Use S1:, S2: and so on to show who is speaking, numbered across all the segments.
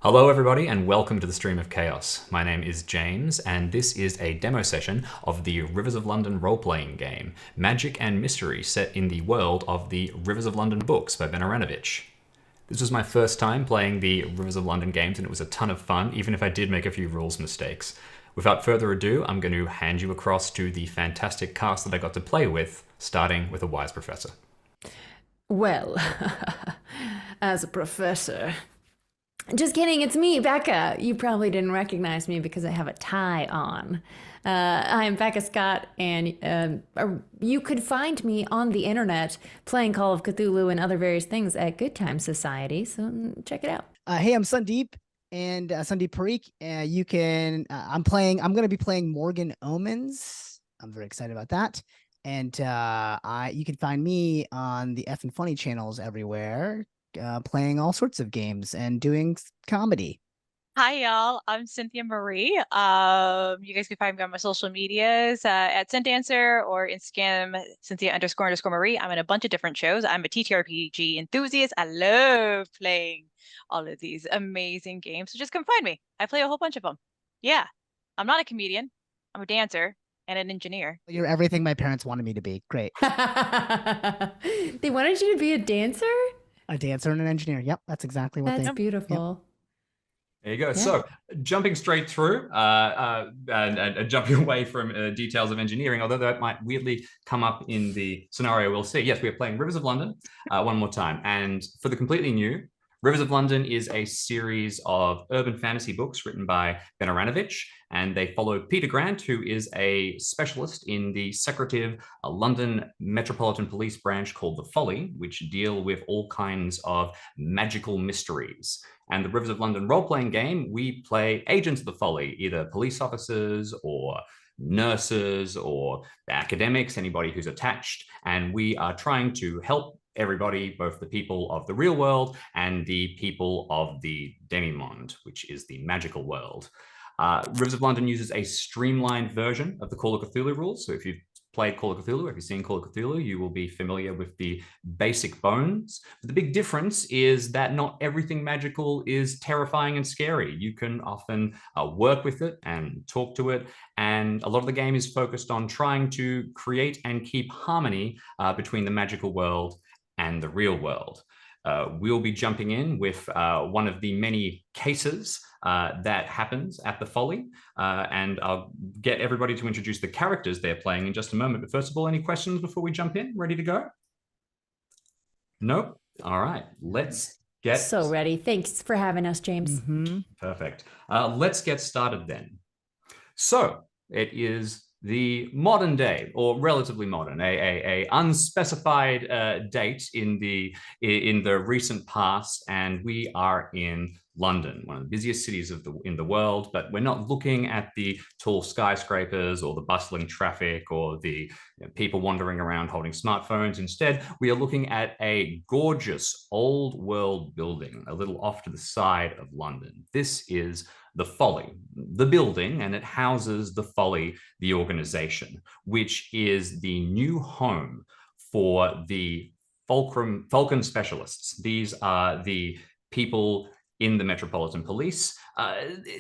S1: Hello, everybody, and welcome to the Stream of Chaos. My name is James, and this is a demo session of the Rivers of London role-playing game, Magic and Mystery, set in the world of the Rivers of London books by Ben Aranovich. This was my first time playing the Rivers of London games, and it was a ton of fun, even if I did make a few rules mistakes. Without further ado, I'm going to hand you across to the fantastic cast that I got to play with, starting with a wise professor.
S2: Well, as a professor. Just kidding, it's me, Becca. You probably didn't recognize me because I have a tie on. I'm Becca Scott, and you could find me on the internet playing Call of Cthulhu and other various things at Good Time Society, so check it out.
S3: Hey, I'm Sandeep and Sandeep Parikh. I'm going to be playing Morgan Omens. I'm very excited about that. And you can find me on the F and Funny channels everywhere, playing all sorts of games and doing comedy.
S4: Hi, y'all. I'm Cynthia Marie. You guys can find me on my social medias at Dancer or Instagram, Cynthia__Marie. I'm in a bunch of different shows. I'm a TTRPG enthusiast. I love playing all of these amazing games. So just come find me. I play a whole bunch of them. Yeah. I'm not a comedian. I'm a dancer and an engineer.
S3: You're everything my parents wanted me to be. Great.
S2: They wanted you to be a dancer?
S3: A dancer and an engineer. Yep, that's exactly what
S2: That's beautiful.
S3: Yep.
S1: There you go. Yeah. So, jumping straight through and jumping away from details of engineering, although that might weirdly come up in the scenario we'll see. Yes, we are playing Rivers of London one more time. And for the completely new, Rivers of London is a series of urban fantasy books written by Ben Aranovich, and they follow Peter Grant, who is a specialist in the secretive London Metropolitan Police branch called the Folly, which deal with all kinds of magical mysteries. And the Rivers of London role-playing game, we play agents of the Folly, either police officers or nurses or academics, anybody who's attached, and we are trying to help everybody, both the people of the real world and the people of the demimonde, which is the magical world. Rivers of London uses a streamlined version of the Call of Cthulhu rules. So if you've played Call of Cthulhu, if you've seen Call of Cthulhu, you will be familiar with the basic bones. But the big difference is that not everything magical is terrifying and scary. You can often work with it and talk to it. And a lot of the game is focused on trying to create and keep harmony between the magical world and the real world. We'll be jumping in with one of the many cases that happens at the Folly, and I'll get everybody to introduce the characters they're playing in just a moment. But first of all, any questions before we jump in? Ready to go? Nope. All right, let's get...
S2: So ready. Thanks for having us, James.
S1: Perfect. Let's get started then. So it is the modern day, or relatively modern, a unspecified date in the recent past, and we are in London, one of the busiest cities in the world. But we're not looking at the tall skyscrapers or the bustling traffic or the people wandering around holding smartphones. Instead, we are looking at a gorgeous old world building a little off to the side of London. This is the Folly, the building, and it houses the Folly, the organization, which is the new home for the Falcon specialists. These are the people in the Metropolitan Police.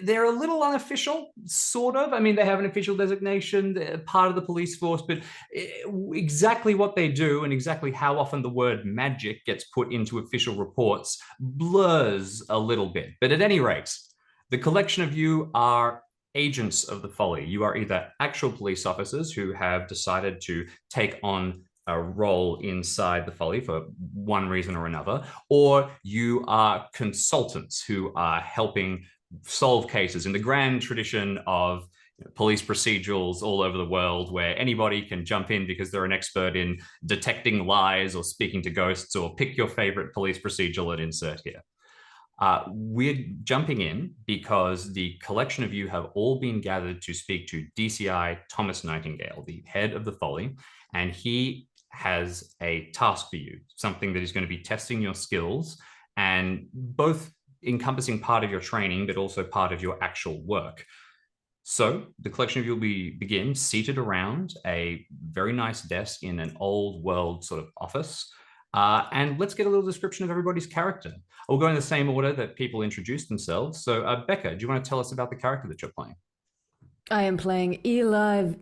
S1: They're a little unofficial, sort of. I mean, they have an official designation, they're part of the police force, but exactly what they do and exactly how often the word magic gets put into official reports blurs a little bit. But at any rate, the collection of you are agents of the Folly. You are either actual police officers who have decided to take on a role inside the Folly for one reason or another, or you are consultants who are helping solve cases in the grand tradition of police procedurals all over the world, where anybody can jump in because they're an expert in detecting lies or speaking to ghosts, or pick your favorite police procedural and insert here. We're jumping in because the collection of you have all been gathered to speak to DCI Thomas Nightingale, the head of the Folly, and he has a task for you, something that is going to be testing your skills and both encompassing part of your training, but also part of your actual work. So the collection of you will begin seated around a very nice desk in an old world sort of office. And let's get a little description of everybody's character. We'll go in the same order that people introduce themselves. So, Becca, do you want to tell us about the character that you're playing?
S2: I am playing Eli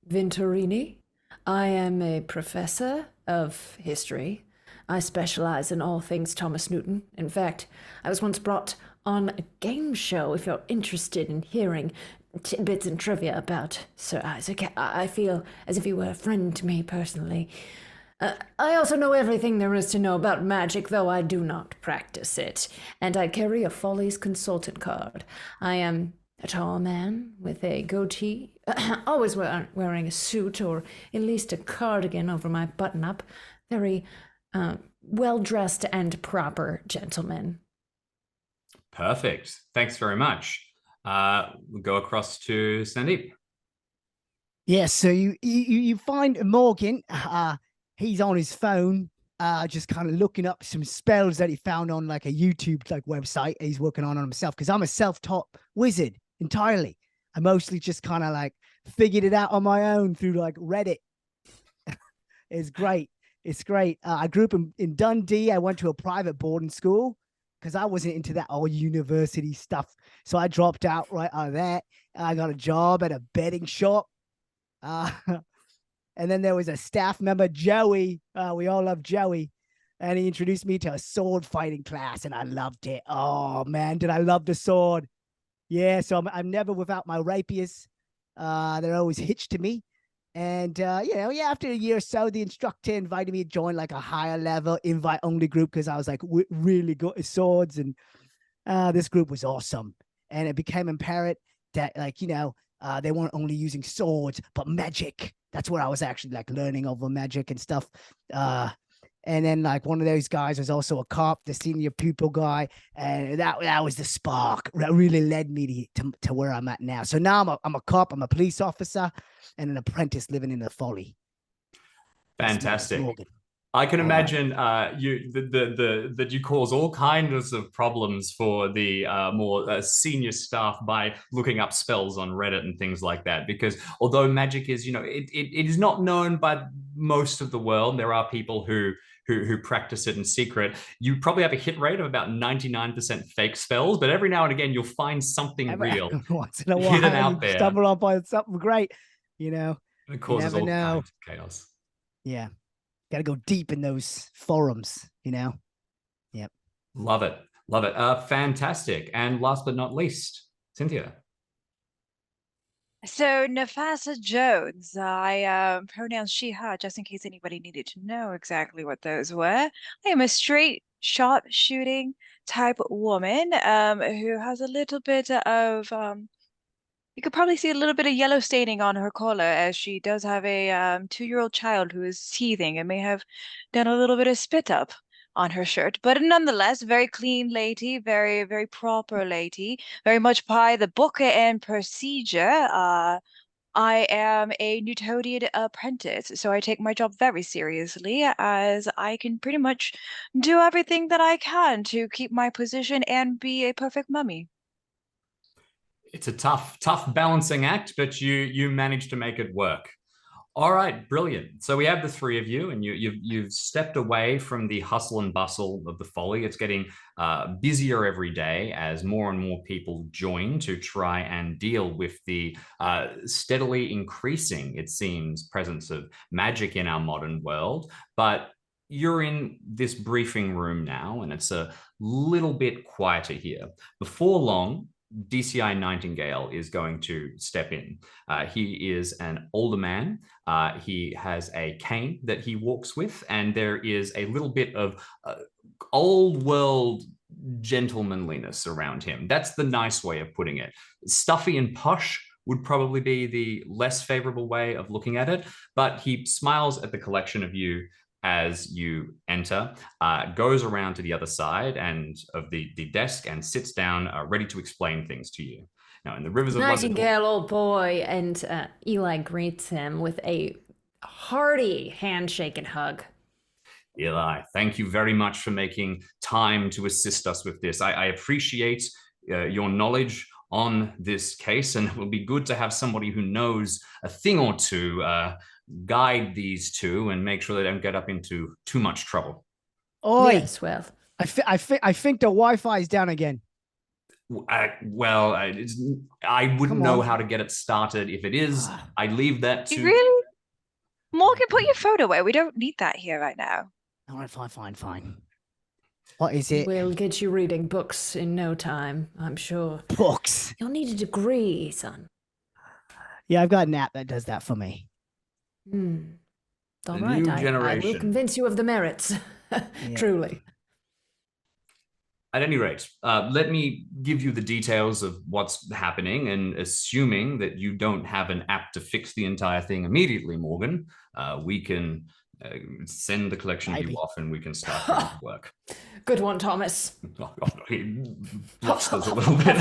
S2: Venturini. I am a professor of history. I specialize in all things Thomas Newton. In fact, I was once brought on a game show if you're interested in hearing tidbits and trivia about Sir Isaac. I feel as if he were a friend to me personally. I also know everything there is to know about magic, though I do not practice it. And I carry a Follies consultant card. I am a tall man with a goatee, always wearing a suit or at least a cardigan over my button-up. Very well-dressed and proper gentleman.
S1: Perfect. Thanks very much. We'll go across to Sandeep.
S3: Yeah, so you find Morgan. He's on his phone, just kind of looking up some spells that he found on like a YouTube like website he's working on himself. Because I'm a self-taught wizard entirely. I mostly just kind of like figured it out on my own through like Reddit. It's great. It's great. I grew up in Dundee. I went to a private boarding school because I wasn't into that all university stuff. So I dropped out right out of that. I got a job at a betting shop. And then there was a staff member, Joey. We all love Joey. And he introduced me to a sword fighting class, and I loved it. Oh, man, did I love the sword. Yeah, so I'm never without my rapiers. They're always hitched to me. And, after a year or so, the instructor invited me to join like a higher level invite-only group because I was like really good at swords. And this group was awesome. And it became apparent that, they weren't only using swords, but magic. That's where I was actually like learning over magic and stuff. And then like one of those guys was also a cop, the senior pupil guy. And that was the spark that really led me to where I'm at now. So now I'm a cop, I'm a police officer and an apprentice living in the Folly.
S1: Fantastic. I can imagine that you cause all kinds of problems for the more senior staff by looking up spells on Reddit and things like that. Because although magic is, it is not known by most of the world, there are people who practice it in secret. You probably have a hit rate of about 99% fake spells, but every now and again you'll find something real
S3: once in a while
S1: hidden out there.
S3: Stumble upon something great,
S1: It causes all kinds of chaos.
S3: Yeah. Got to go deep in those forums, Yep.
S1: Love it. Love it. Fantastic. And last but not least, Cynthia.
S4: So Nafasa Jones, I pronouns she, her, just in case anybody needed to know exactly what those were. I am a straight, sharp shooting type woman who has a little bit of you could probably see a little bit of yellow staining on her collar as she does have a 2-year-old child who is teething and may have done a little bit of spit up on her shirt. But nonetheless, very clean lady, very, very proper lady, very much by the book and procedure. I am a Newtonian apprentice, so I take my job very seriously as I can pretty much do everything that I can to keep my position and be a perfect mummy.
S1: It's a tough balancing act, but you managed to make it work. All right, brilliant. So we have the three of you, and you've stepped away from the hustle and bustle of the Folly. It's getting busier every day as more and more people join to try and deal with the steadily increasing, it seems, presence of magic in our modern world. But you're in this briefing room now, and it's a little bit quieter here. Before long, DCI Nightingale is going to step in. He is an older man. He has a cane that he walks with, and there is a little bit of old world gentlemanliness around him. That's the nice way of putting it. Stuffy and posh would probably be the less favorable way of looking at it, but he smiles at the collection of you as you enter, goes around to the other side and of the desk and sits down, ready to explain things to you. Now, in the Rivers of London...
S2: Nightingale, old boy, and Eli greets him with a hearty handshake and hug.
S1: Eli, thank you very much for making time to assist us with this. I appreciate your knowledge on this case, and it will be good to have somebody who knows a thing or two guide these two and make sure they don't get up into too much trouble.
S3: Oi,
S2: Yes, well,
S3: I think the Wi-Fi is down again.
S1: I wouldn't
S3: Come
S1: know
S3: on.
S1: how to get it started. If it is, I leave that
S4: You
S1: to.
S4: really? Morgan, put your phone away. We don't need that here right now.
S3: All right, fine. What is it?
S2: we'll get you reading books in no time, I'm sure.
S3: Books.
S2: You'll need a degree, son.
S3: Yeah, I've got an app that does that for me.
S2: All
S1: The
S2: right,
S1: new
S2: I will
S1: generation.
S2: convince you of the merits. Truly.
S1: At any rate, let me give you the details of what's happening, and assuming that you don't have an app to fix the entire thing immediately, Morgan, we can send the collection of you
S3: Maybe.
S1: off and we can start doing the work.
S2: Good one, Thomas.
S1: He blusters a little bit.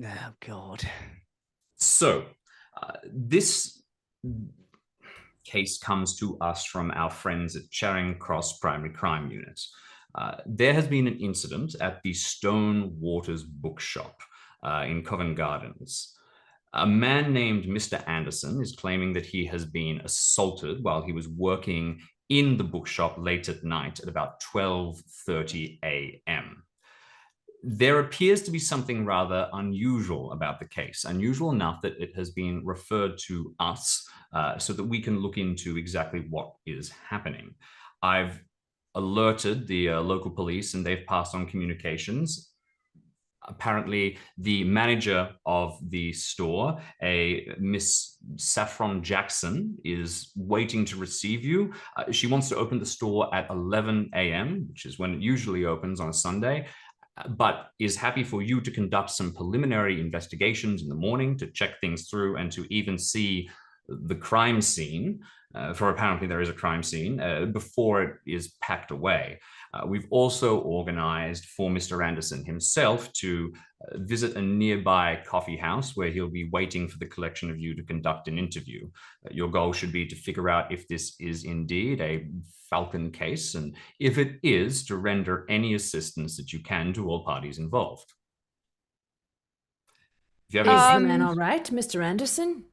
S3: Oh, God.
S1: So, this case comes to us from our friends at Charing Cross Primary Crime Unit. There has been an incident at the Stone Waters Bookshop in Covent Gardens. A man named Mr. Anderson is claiming that he has been assaulted while he was working in the bookshop late at night at about 12:30 a.m. There appears to be something rather unusual about the case, unusual enough that it has been referred to us so that we can look into exactly what is happening. I've alerted the local police and they've passed on communications. Apparently, the manager of the store, a Miss Saffron Jackson, is waiting to receive you. She wants to open the store at 11 a.m., which is when it usually opens on a Sunday, but is happy for you to conduct some preliminary investigations in the morning to check things through and to even see the crime scene, for apparently there is a crime scene, before it is packed away. We've also organized for Mr. Anderson himself to visit a nearby coffee house where he'll be waiting for the collection of you to conduct an interview. Your goal should be to figure out if this is indeed a Falcon case, and if it is, to render any assistance that you can to all parties involved. If you have
S2: Is
S1: any-
S2: the man all right, Mr. Anderson?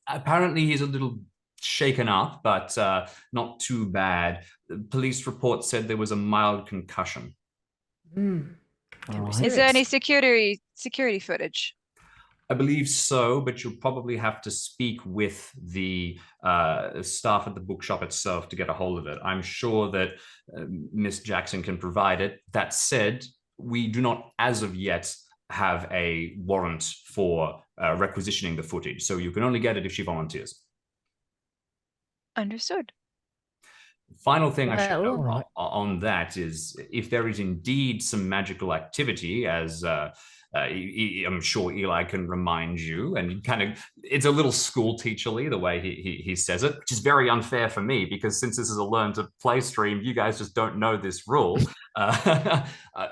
S1: Apparently he's a little shaken up, but not too bad. The police report said there was a mild concussion.
S4: Is there any security footage?
S1: I believe so, but you'll probably have to speak with the staff at the bookshop itself to get a hold of it. I'm sure that Miss Jackson can provide it. That said, we do not, as of yet, have a warrant for requisitioning the footage, so you can only get it if she volunteers.
S4: Understood.
S1: Final thing I should note
S3: Right.
S1: on that is if there is indeed some magical activity, as I'm sure Eli can remind you, and it's a little school teacherly the way he says it, which is very unfair for me because since this is a learn to play stream, you guys just don't know this rule.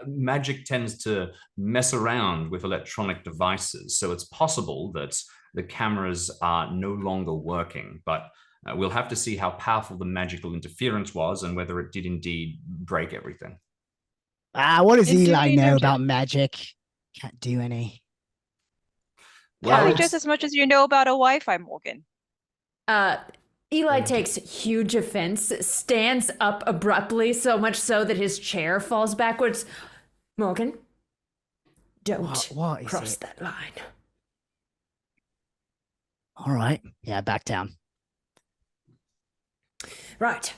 S1: Magic tends to mess around with electronic devices, so it's possible that the cameras are no longer working, but we'll have to see how powerful the magical interference was and whether it did indeed break everything.
S3: What does Eli
S4: Duly
S3: know
S4: noted.
S3: about magic? Can't do any.
S4: Probably
S1: Well,
S4: just as much as you know about a Wi-Fi, Morgan.
S2: Eli takes huge offense, stands up abruptly, so much so that his chair falls backwards. Morgan, don't
S3: What is
S2: cross
S3: it?
S2: that line.
S3: All right. Yeah, back down.
S2: Right.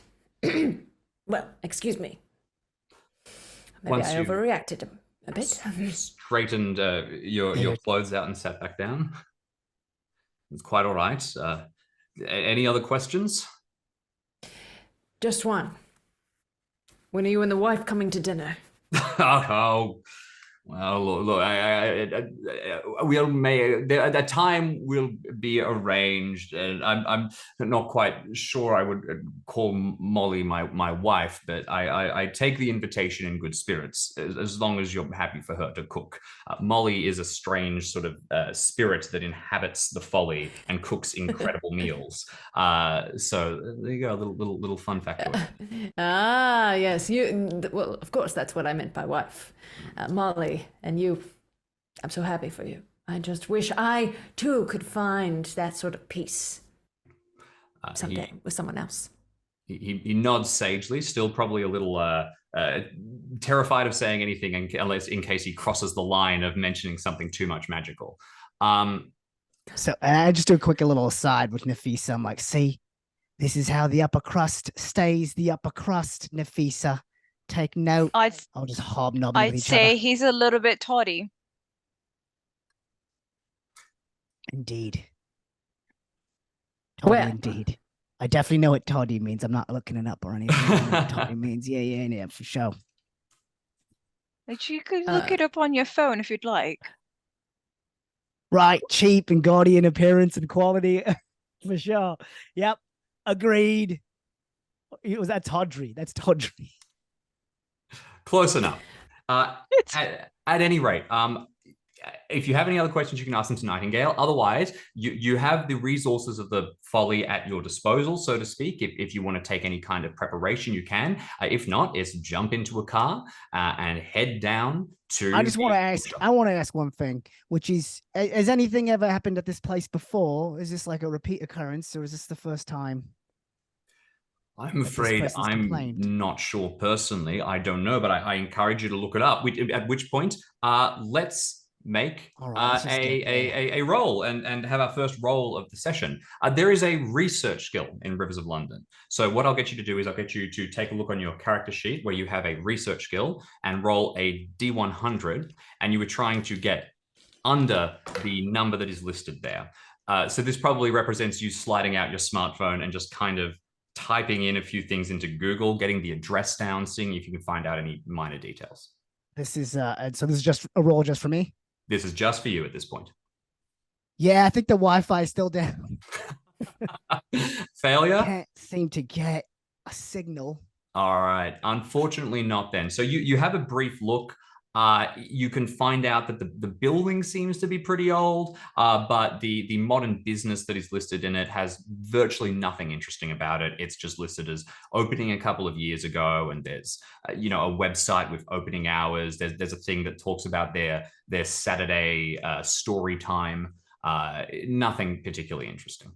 S2: Well, excuse me. Maybe
S1: Once
S2: I
S1: you-
S2: overreacted a bit.
S1: straightened your clothes out and sat back down. It's quite all right. Any other questions?
S2: Just one. When are you and the wife coming to dinner?
S1: Oh, well, look, the time will be arranged, and I'm not quite sure I would call Molly my wife, but I take the invitation in good spirits, as long as you're happy for her to cook. Molly is a strange sort of spirit that inhabits the folly and cooks incredible meals. So there you go, a little fun factoid.
S2: Ah, yes. Well, of course, that's what I meant by wife. Molly, and you, I'm so happy for you. I just wish I, too, could find that sort of peace someday with someone else.
S1: He nods sagely, still probably a little terrified of saying anything unless in case he crosses the line of mentioning something too much magical.
S3: So I just do a quick little aside with Nafisa. I'm like, see, this is how the upper crust stays the upper crust, Nafisa. Take note. I'll just hobnobbing with
S4: I'd
S3: each
S4: say
S3: other.
S4: he's a little bit toddy.
S3: Indeed. Toddy,
S2: Well-
S3: indeed. I definitely know what toddy means. I'm not looking it up or anything. I know what toddy means. Yeah, for sure.
S4: Like, you could look it up on your phone if you'd like.
S3: Right, cheap and gaudy in appearance and quality, for sure. Yep, agreed. Was that tawdry? That's tawdry.
S1: Close enough. At any rate, if you have any other questions, you can ask them to Nightingale. Otherwise, you have the resources of the folly at your disposal, so to speak. If you want to take any kind of preparation, you can. If not, it's jump into a car and head down to.
S3: I just want to ask. I want to ask one thing, which is: has anything ever happened at this place before? Is this like a repeat occurrence, or is this the first time?
S1: I'm afraid I'm not sure personally. I don't know, but I encourage you to look it up. At which point, let's make a roll and have our first roll of the session. There is a research skill in Rivers of London. So what I'll get you to do is I'll get you to take a look on your character sheet where you have a research skill and roll a D100, and you were trying to get under the number that is listed there. So this probably represents you sliding out your smartphone and just kind of typing in a few things into Google, getting the address down, seeing if you can find out any minor details.
S3: This is so this is just a roll just for me?
S1: This is just for you at this point.
S3: Yeah, I think the Wi-Fi is still down.
S1: Failure?
S3: Can't seem to get a signal.
S1: All right. Unfortunately not then. So you have a brief look. You can find out that the building seems to be pretty old, but the modern business that is listed in it has virtually nothing interesting about it. It's just listed as opening a couple of years ago, and there's a website with opening hours. There's a thing that talks about their Saturday story time. Nothing particularly interesting.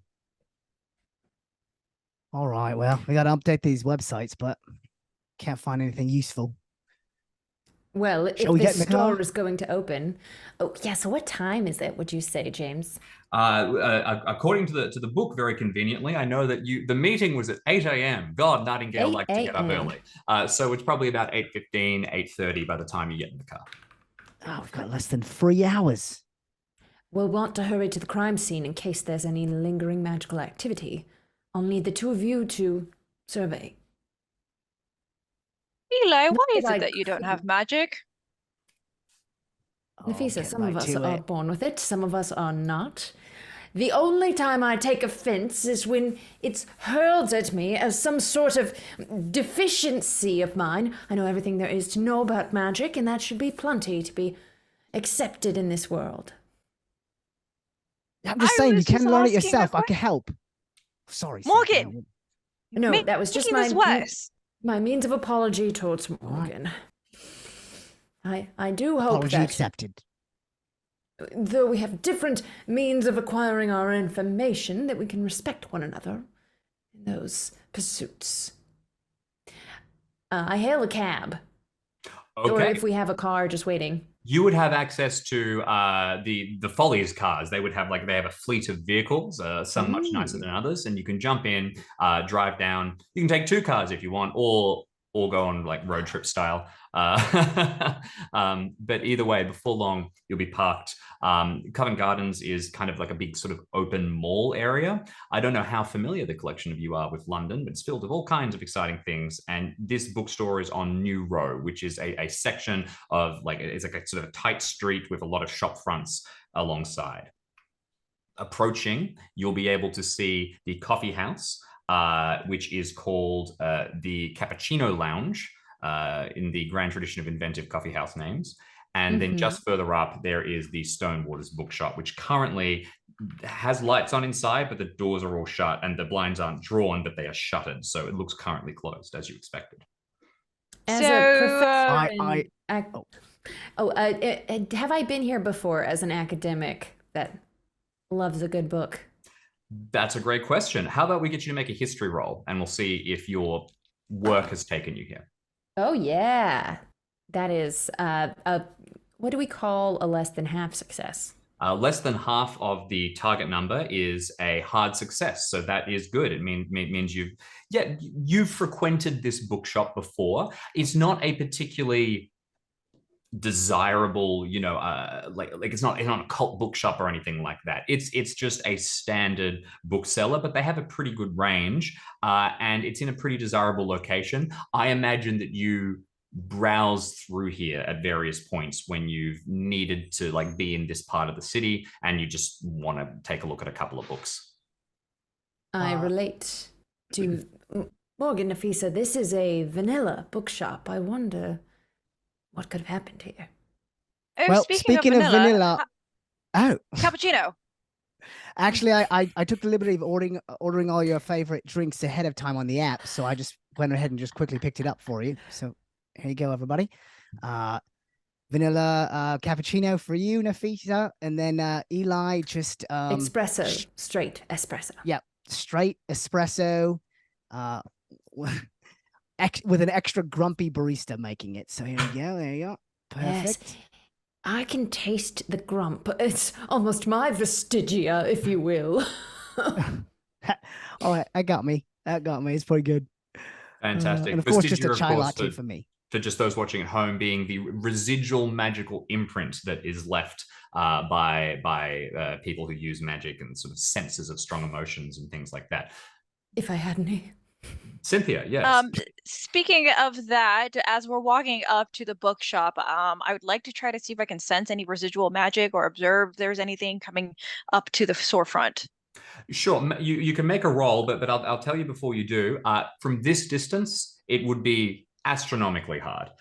S3: All right, well, we got to update these websites, but can't find anything useful.
S2: Well, if the store is going to open, so what time is it? Would you say, James?
S1: According to the book, very conveniently, I know that the meeting was at 8 a.m. God, Nightingale likes to get up early, so it's probably about 8:15, 8:30 by the time you get in the car.
S3: Oh, we've got less than 3 hours.
S2: We'll want to hurry to the crime scene in case there's any lingering magical activity. I'll need the two of you to survey.
S4: Eli, why is it that you don't have magic?
S2: Nafisa, some of us are born with it, some of us are not. The only time I take offense is when it's hurled at me as some sort of deficiency of mine. I know everything there is to know about magic, and that should be plenty to be accepted in this world.
S3: I'm just saying, you can learn it yourself. I can help. Sorry,
S4: Morgan.
S2: No, that was just my means of apology towards Morgan. I do hope
S3: apology
S2: that
S3: accepted.
S2: Though we have different means of acquiring our information, that we can respect one another in those pursuits. I hail a cab.
S1: Okay.
S2: Or if we have a car just waiting.
S1: You would have access to the Follies cars. They would have they have a fleet of vehicles, some much nicer than others, and you can jump in, drive down. You can take 2 cars if you want, or go on road trip style. But either way, before long, you'll be parked. Covent Gardens is kind of like a big sort of open mall area. I don't know how familiar the collection of you are with London, but it's filled with all kinds of exciting things. And this bookstore is on New Row, which is a section of it's like a sort of tight street with a lot of shop fronts alongside. Approaching, you'll be able to see the coffee house, which is called the Cappuccino Lounge, in the grand tradition of inventive coffee house names. And then just further up, there is the Stone Waters bookshop, which currently has lights on inside, but the doors are all shut and the blinds aren't drawn, but they are shuttered. So it looks currently closed, as you expected.
S2: As a professor, have I been here before as an academic that loves a good book?
S1: That's a great question. How about we get you to make a history roll, and we'll see if your work has taken you here.
S2: Oh yeah, that is a what do we call a less than half success?
S1: Less than half of the target number is a hard success, so that is good. It means you've frequented this bookshop before. It's not a particularly desirable, like it's not a cult bookshop or anything like that. It's just a standard bookseller, but they have a pretty good range, and it's in a pretty desirable location. I imagine that you browse through here at various points when you've needed to like be in this part of the city and you just want to take a look at a couple of books.
S2: I relate to Morgan Nafisa. This is a vanilla bookshop. I wonder what could have happened here.
S4: Oh,
S3: Well, speaking of vanilla, oh,
S4: cappuccino.
S3: actually, I took the liberty of ordering all your favorite drinks ahead of time on the app, so I just went ahead and just quickly picked it up for you. So here you go, everybody. Vanilla cappuccino for you, Nafisa, and then Eli just
S2: Espresso, straight espresso.
S3: Yeah, straight espresso, with an extra grumpy barista making it. So here we go. There you go. Perfect.
S2: Yes. I can taste the grump. It's almost my vestigia, if you will.
S3: All right, that got me. It's pretty good.
S1: Fantastic.
S3: And of course,
S1: Vestigia,
S3: just a chai
S1: course,
S3: latte for me.
S1: For just those watching at home, being the residual magical imprint that is left by people who use magic and sort of senses of strong emotions and things like that.
S2: If I had any.
S1: Cynthia, yes.
S4: Speaking of that, as we're walking up to the bookshop, I would like to try to see if I can sense any residual magic or observe if there's anything coming up to the storefront.
S1: Sure, you can make a roll, but I'll tell you before you do. From this distance, it would be astronomically hard.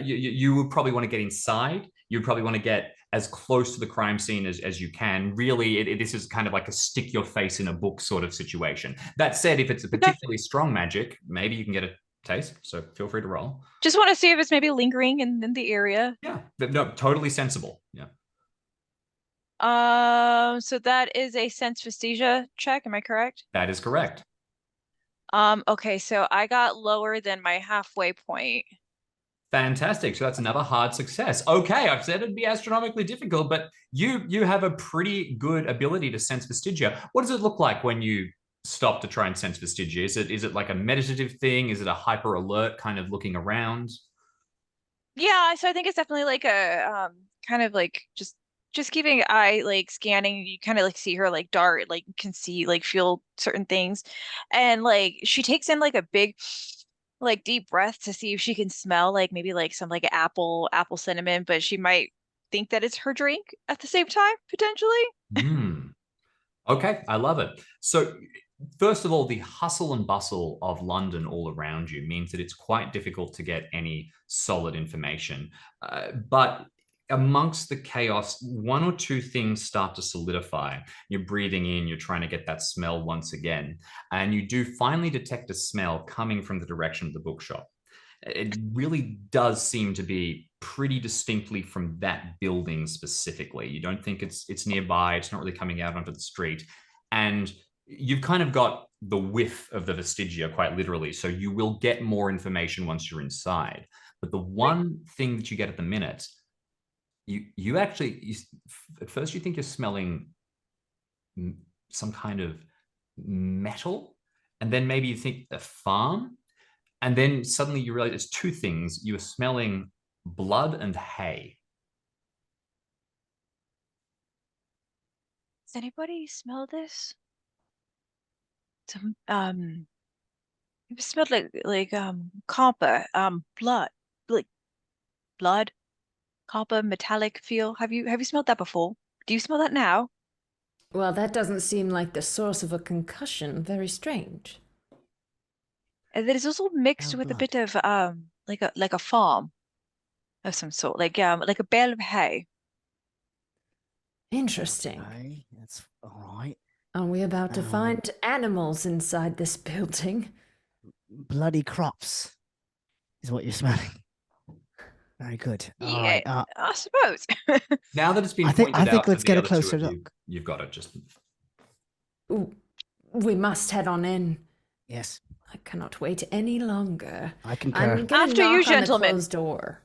S1: You would probably want to get inside. You'd probably want to get as close to the crime scene as you can. Really, this is kind of like a stick your face in a book sort of situation. That said, if it's a particularly strong magic, maybe you can get a taste. So feel free to roll.
S4: Just want to see if it's maybe lingering in the area.
S1: Yeah, no, totally sensible. Yeah.
S4: So that is a sense vestigia check. Am I correct?
S1: That is correct.
S4: Okay, so I got lower than my halfway point.
S1: Fantastic. So that's another hard success. Okay, I've said it'd be astronomically difficult, but you have a pretty good ability to sense vestigia. What does it look like when you stop to try and sense vestigia? Is it like a meditative thing? Is it a hyper alert kind of looking around?
S4: Yeah, so I think it's definitely like a kind of like just keeping an eye like scanning. You kind of like see her like dart, like you can see like feel certain things, and like she takes in like a big like deep breath to see if she can smell like maybe like some like apple cinnamon, but she might think that it's her drink at the same time potentially.
S1: Okay, I love it. So first of all, the hustle and bustle of London all around you means that it's quite difficult to get any solid information. But amongst the chaos, one or two things start to solidify. You're breathing in, you're trying to get that smell once again, and you do finally detect a smell coming from the direction of the bookshop. It really does seem to be pretty distinctly from that building specifically. You don't think it's nearby. It's not really coming out onto the street. And you've kind of got the whiff of the vestigia quite literally. So you will get more information once you're inside. But the one thing that you get at the minute, you actually, at first you think you're smelling some kind of metal. And then maybe you think a farm. And then suddenly you realize it's two things. You're smelling blood and hay.
S4: Does anybody smell this? Some it smelled like copper, blood, like blood, copper, metallic feel. Have you smelled that before? Do you smell that now?
S2: Well, that doesn't seem like the source of a concussion. Very strange.
S4: And that is also mixed with a bit of like a farm of some sort, like a bale of hay.
S2: Interesting.
S3: Okay, that's all right.
S2: Are we about to find animals inside this building?
S3: Bloody crops is what you're smelling. Very good. All
S4: Yeah,
S3: right.
S4: I suppose.
S1: Now that it's been
S3: I think
S1: pointed out
S3: let's
S1: to
S3: get
S1: the
S3: a
S1: other
S3: closer
S1: two of
S3: look.
S1: you've got it. Just
S2: Ooh, We must head on in.
S3: Yes,
S2: I cannot wait any longer.
S3: I concur.
S2: I'm gonna
S4: After you,
S2: knock on the
S4: gentlemen.
S2: closed door.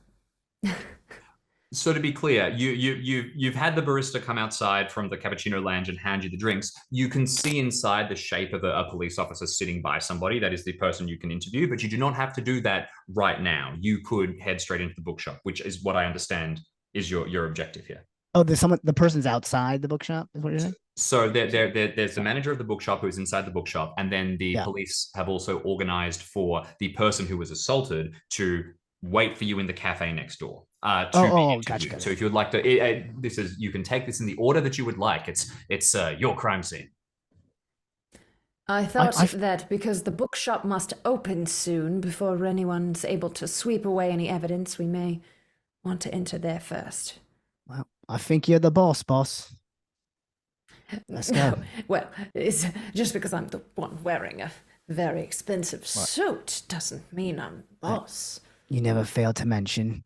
S1: So to be clear, you've had the barista come outside from the cappuccino lounge and hand you the drinks. You can see inside the shape of a police officer sitting by somebody. That is the person you can interview, but you do not have to do that right now. You could head straight into the bookshop, which is what I understand is your objective here.
S3: Oh, there's someone. The person's outside the bookshop. Is what you're saying?
S1: So there's the manager of the bookshop who's inside the bookshop, and then the police have also organized for the person who was assaulted to wait for you in the cafe next door.
S3: Gotcha.
S1: So if you would like to, you can take this in the order that you would like. It's your crime scene.
S2: I thought that because the bookshop must open soon before anyone's able to sweep away any evidence, we may want to enter there first.
S3: Well, I think you're the boss. Let's go.
S2: Well, it's just because I'm the one wearing a very expensive suit doesn't mean I'm boss.
S3: You never fail to mention.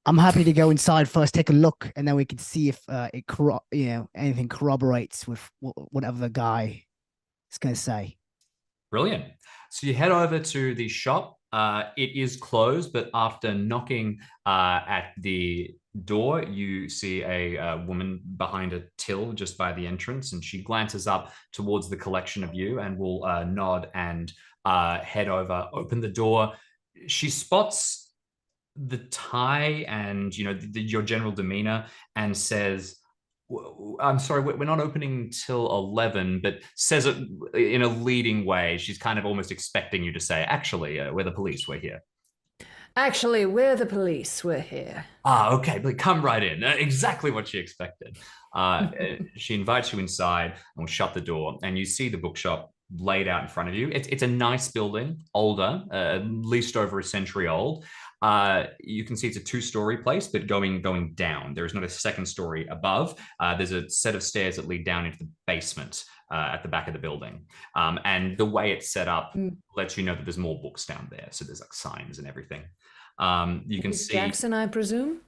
S3: I'm happy to go inside first, take a look, and then we can see if anything corroborates with whatever the guy is going to say.
S1: Brilliant. So you head over to the shop. It is closed, but after knocking at the door, you see a woman behind a till just by the entrance, and she glances up towards the collection of you and will nod and head over, open the door. She spots the tie and your general demeanor and says, I'm sorry, we're not opening till 11, but says it in a leading way. She's kind of almost expecting you to say, actually, we're the police, we're here.
S2: Actually, we're the police, we're here.
S1: Okay, but come right in. Exactly what she expected. She invites you inside and will shut the door, and you see the bookshop laid out in front of you. It's a nice building, older, at least over a century old. You can see it's a two-story place, but going down. There is not a second story above. There's a set of stairs that lead down into the basement at the back of the building. And the way it's set up lets you know that there's more books down there. So there's like signs and everything. You can see
S2: Jackson, I presume.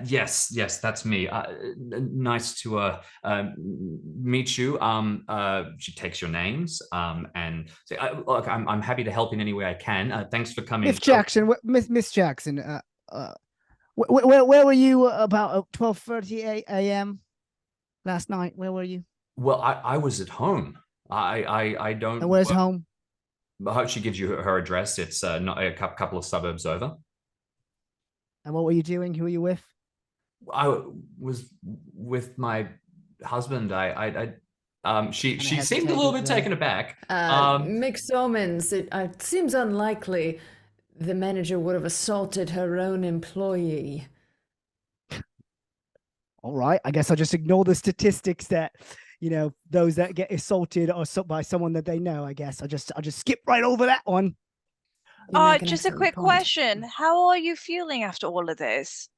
S1: Yes, that's me. Nice to meet you. She takes your names and say, "Look, I'm happy to help in any way I can. Thanks for coming."
S3: Miss Jackson, Miss Jackson, where were you about 12:30 a.m. last night? Where were you?
S1: Well, I was at home. I don't.
S3: And where's home?
S1: She gives you her address. It's not a couple of suburbs over.
S3: And what were you doing? Who were you with?
S1: I was with my husband. She seemed a little bit taken aback.
S2: Mixed omens. It seems unlikely the manager would have assaulted her own employee.
S3: All right, I guess I'll just ignore the statistics that those that get assaulted or by someone that they know. I guess I'll just skip right over that one.
S4: Just a quick question. How are you feeling after all of this?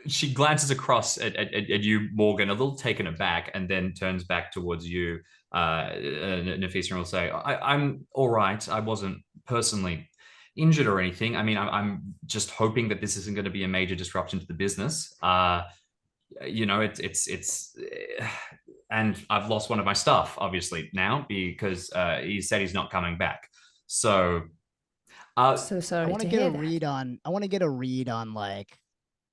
S1: She glances across at you, Morgan, a little taken aback, and then turns back towards you, Nafisa, and will say, I'm all right. I wasn't personally injured or anything. I mean, I'm just hoping that this isn't going to be a major disruption to the business. It's and I've lost one of my staff, obviously, now because he said he's not coming back. So
S2: sorry.
S3: I want to get a read on like,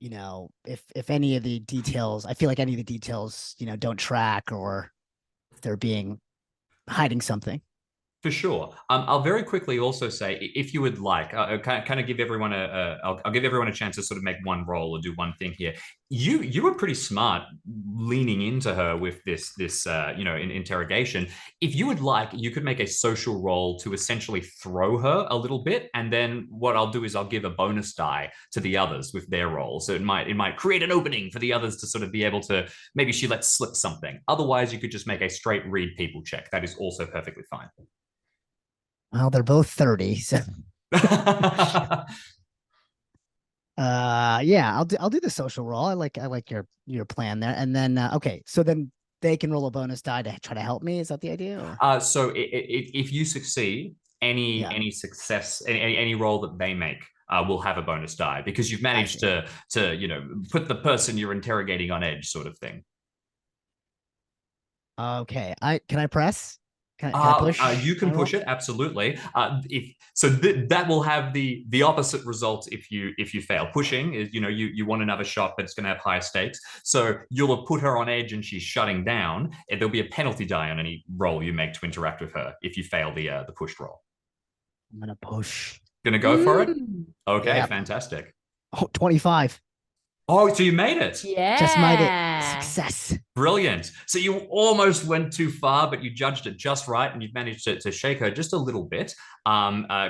S3: if any of the details, I feel like any of the details, don't track or if they're hiding something.
S1: For sure. I'll very quickly also say, if you would like, kind of give everyone I'll give everyone a chance to sort of make one roll or do one thing here. You were pretty smart leaning into her with this interrogation. If you would like, you could make a social roll to essentially throw her a little bit, and then what I'll do is I'll give a bonus die to the others with their roll. So it might create an opening for the others to sort of be able to, maybe she lets slip something. Otherwise, you could just make a straight read people check. That is also perfectly fine.
S3: Well, they're both 30, so I'll do the social roll. I like your plan there. And then okay, so then they can roll a bonus die to try to help me. Is that the idea?
S1: So if you succeed, any success, any roll that they make will have a bonus die, because you've managed to put the person you're interrogating on edge, sort of thing.
S3: Okay. Can I press? Can I push?
S1: You can
S3: my roll?
S1: push it, absolutely. That will have the opposite result if you fail. Pushing is, you want another shot, but it's going to have higher stakes. So you'll have put her on edge and she's shutting down. And there'll be a penalty die on any roll you make to interact with her if you fail the pushed roll.
S3: I'm gonna push.
S1: Gonna go for it?
S2: Mm.
S1: Okay,
S3: Yep.
S1: fantastic.
S3: Oh, 25.
S1: Oh, so you made it.
S3: Just made it.
S2: Yeah.
S3: Success.
S1: Brilliant. So you almost went too far, but you judged it just right, and you've managed to shake her just a little bit.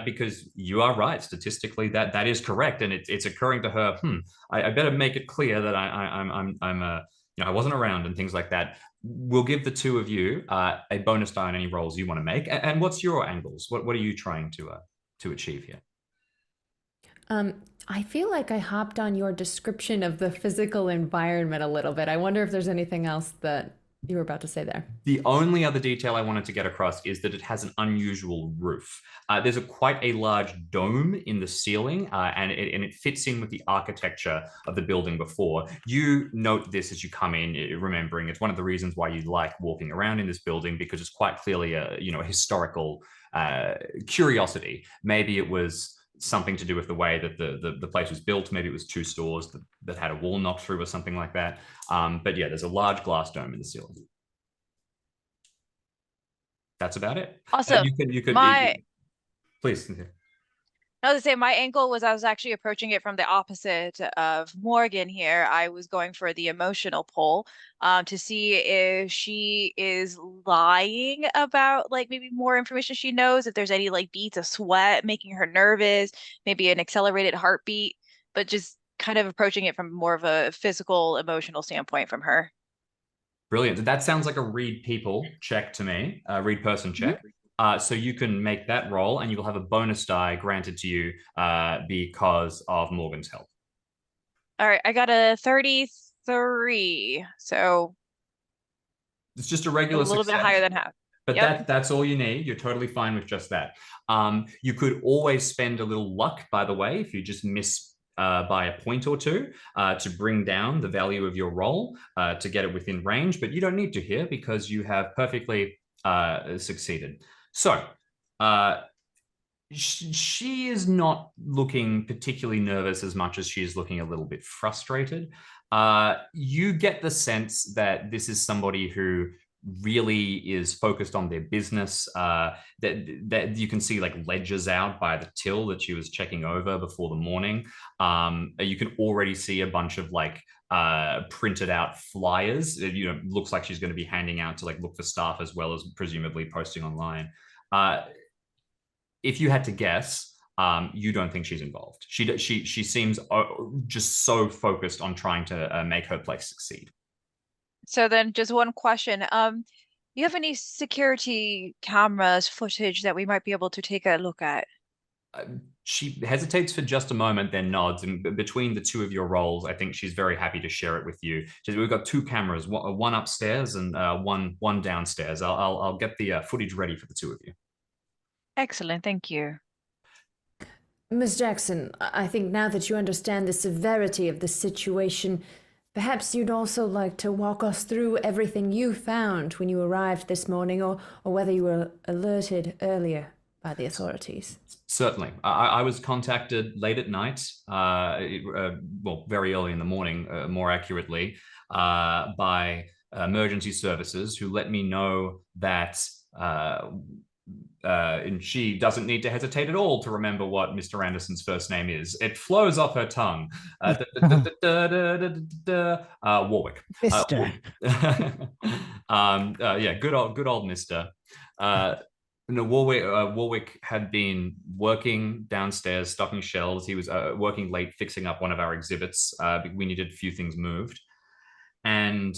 S1: Because you are right, statistically that is correct, and it's occurring to her. I better make it clear that I wasn't around and things like that. We'll give the two of you a bonus die on any rolls you want to make. And what's your angles? What are you trying to achieve here?
S2: I feel like I hopped on your description of the physical environment a little bit. I wonder if there's anything else that you were about to say there.
S1: The only other detail I wanted to get across is that it has an unusual roof. There's quite a large dome in the ceiling, and it fits in with the architecture of the building before. You note this as you come in, remembering it's one of the reasons why you like walking around in this building, because it's quite clearly a historical curiosity. Maybe it was something to do with the way that the place was built. Maybe it was two stores that had a wall knocked through or something like that. But yeah, there's a large glass dome in the ceiling. That's about it.
S4: Also,
S1: you could please, Cynthia.
S4: I was to say my angle was I was actually approaching it from the opposite of Morgan here. I was going for the emotional pull to see if she is lying about like maybe more information she knows, if there's any like beads of sweat making her nervous, maybe an accelerated heartbeat, but just kind of approaching it from more of a physical, emotional standpoint from her.
S1: Brilliant. That sounds like a read people check to me, read person check. So you can make that roll, and you will have a bonus die granted to you because of Morgan's help.
S4: All right, I got a 33, so
S1: It's just a
S4: a
S1: regular
S4: little
S1: success.
S4: bit higher than half.
S1: But
S4: Yep.
S1: that's all you need. You're totally fine with just that. You could always spend a little luck, by the way, if you just miss by a point or two to bring down the value of your roll to get it within range. But you don't need to here because you have perfectly succeeded. So she is not looking particularly nervous as much as she is looking a little bit frustrated. You get the sense that this is somebody who really is focused on their business, that you can see like ledgers out by the till that she was checking over before the morning. You can already see a bunch of like printed out flyers. Looks like she's going to be handing out to like look for staff as well as presumably posting online. If you had to guess, you don't think she's involved. She seems just so focused on trying to make her place succeed.
S4: So then just one question. You have any security cameras footage that we might be able to take a look at?
S1: She hesitates for just a moment, then nods. And between the two of your roles, I think she's very happy to share it with you. We've got two cameras, one upstairs and one downstairs. I'll get the footage ready for the two of you.
S4: Excellent, thank you.
S2: Ms. Jackson, I think now that you understand the severity of the situation, perhaps you'd also like to walk us through everything you found when you arrived this morning, or whether you were alerted earlier by the authorities.
S1: Certainly. I was contacted late at night, well, very early in the morning, more accurately, by emergency services who let me know that and she doesn't need to hesitate at all to remember what Mr. Anderson's first name is. It flows off her tongue. Warwick.
S3: Mister.
S1: Yeah, good old Mr. Warwick had been working downstairs, stocking shelves. He was working late, fixing up one of our exhibits. We needed a few things moved. And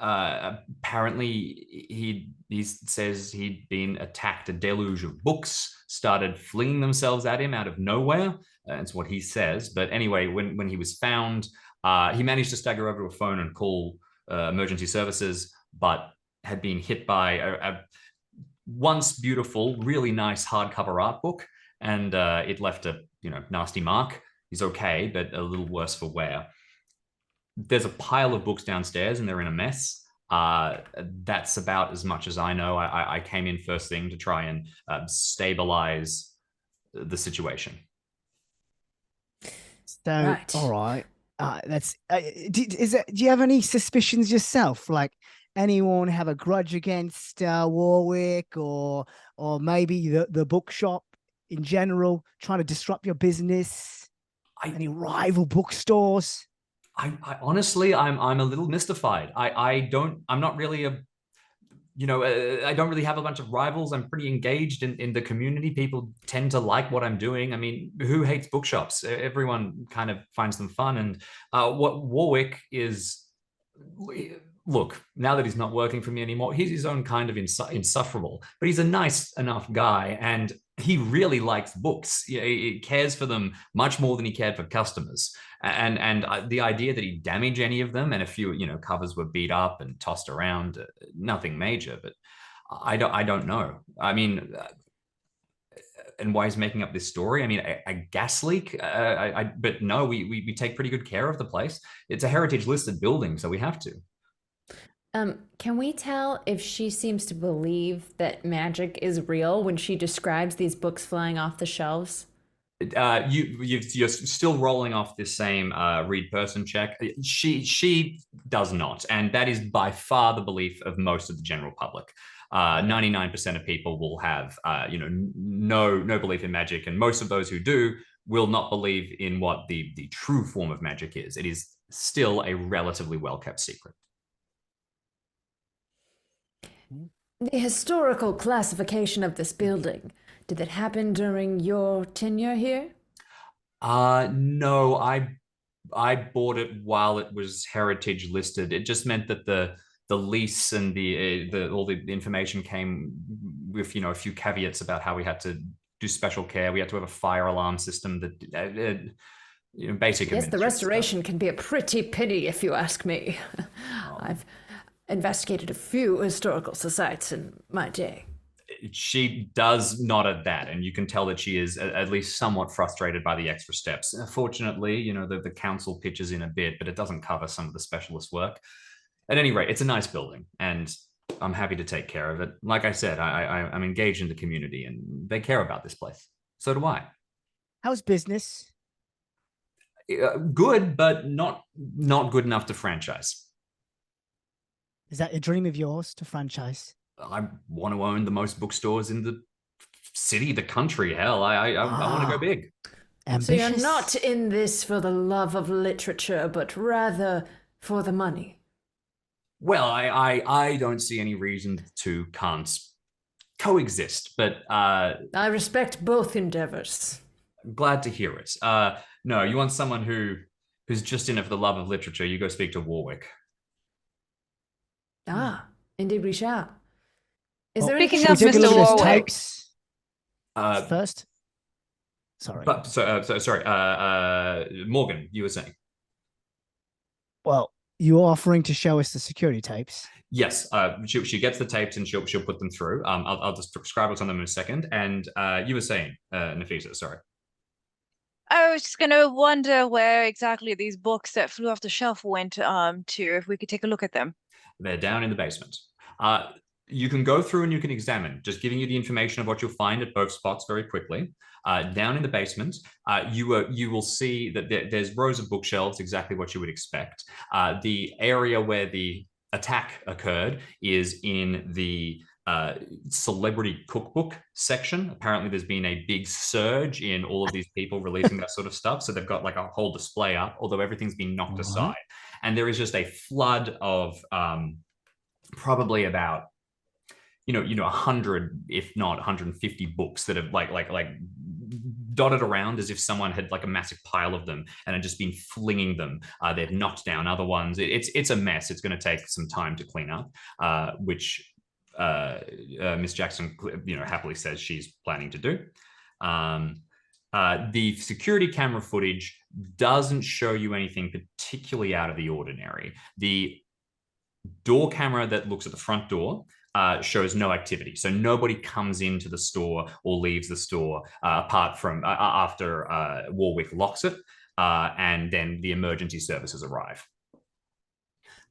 S1: apparently he says he'd been attacked. A deluge of books started flinging themselves at him out of nowhere. That's what he says. But anyway, when he was found, he managed to stagger over to a phone and call emergency services, but had been hit by a once beautiful, really nice hardcover art book, and it left a nasty mark. He's okay, but a little worse for wear. There's a pile of books downstairs and they're in a mess. That's about as much as I know. I came in first thing to try and stabilize the situation.
S3: So,
S2: Right.
S3: all right. Do you have any suspicions yourself? Like anyone have a grudge against Warwick, or maybe the bookshop in general trying to disrupt your business? Any rival bookstores?
S1: I honestly, I'm a little mystified. I'm not really a, I don't really have a bunch of rivals. I'm pretty engaged in the community. People tend to like what I'm doing. I mean, who hates bookshops? Everyone kind of finds them fun. And what Warwick is, look, now that he's not working for me anymore, he's his own kind of insufferable, but he's a nice enough guy. And he really likes books. He cares for them much more than he cared for customers. And the idea that he'd damage any of them, and a few, covers were beat up and tossed around, nothing major, but I don't know. I mean, and why he's making up this story? I mean, a gas leak? But no, we take pretty good care of the place. It's a heritage listed building, so we have to.
S2: Can we tell if she seems to believe that magic is real when she describes these books flying off the shelves?
S1: You're still rolling off this same read person check. She does not, and that is by far the belief of most of the general public. 99% of people will have no belief in magic, and most of those who do will not believe in what the true form of magic is. It is still a relatively well-kept secret.
S2: The historical classification of this building, did that happen during your tenure here?
S1: No, I bought it while it was heritage listed. It just meant that the lease and the all the information came with a few caveats about how we had to do special care. We had to have a fire alarm system that basic.
S2: Yes, the restoration
S1: stuff.
S2: can be a pretty pity, if you ask me. I've investigated a few historical societies in my day.
S1: She does nod at that, and you can tell that she is at least somewhat frustrated by the extra steps. Fortunately, the council pitches in a bit, but it doesn't cover some of the specialist work. At any rate, it's a nice building, and I'm happy to take care of it. Like I said, I'm engaged in the community, and they care about this place. So do I.
S3: How's business?
S1: Good, but not good enough to franchise.
S3: Is that a dream of yours to franchise?
S1: I want to own the most bookstores in the city, the country. Hell, I want to go big.
S3: Ambitious.
S2: So you're not in this for the love of literature, but rather for the money.
S1: Well, I don't see any reason to can't coexist, but
S2: I respect both endeavors.
S1: Glad to hear it. No, you want someone who's just in it for the love of literature, you go speak to Warwick.
S2: Ah, indeed we shall. Is
S3: Well,
S2: there
S4: speaking
S2: anything
S4: of
S3: should we take a
S4: Mr.
S3: look at his
S4: Warwick.
S3: tapes
S1: Uh,
S3: first? Sorry.
S1: But sorry, Morgan, you were saying.
S3: Well, you're offering to show us the security tapes.
S1: Yes, she gets the tapes and she'll put them through. I'll just describe what's on them in a second. And you were saying, Nafisa, sorry.
S4: I was just gonna wonder where exactly these books that flew off the shelf went to, if we could take a look at them.
S1: They're down in the basement. You can go through and you can examine, just giving you the information of what you'll find at both spots very quickly. Down in the basement, you will see that there's rows of bookshelves, exactly what you would expect. The area where the attack occurred is in the celebrity cookbook section. Apparently there's been a big surge in all of these people releasing that sort of stuff. So they've got like a whole display up, although everything's been knocked aside. And there is just a flood of probably about 100, if not 150 books that have like dotted around as if someone had like a massive pile of them and had just been flinging them. They've knocked down other ones. It's a mess. It's going to take some time to clean up, which Miss Jackson, happily says she's planning to do. The security camera footage doesn't show you anything particularly out of the ordinary. The door camera that looks at the front door shows no activity. So nobody comes into the store or leaves the store apart from after Warwick locks it, and then the emergency services arrive.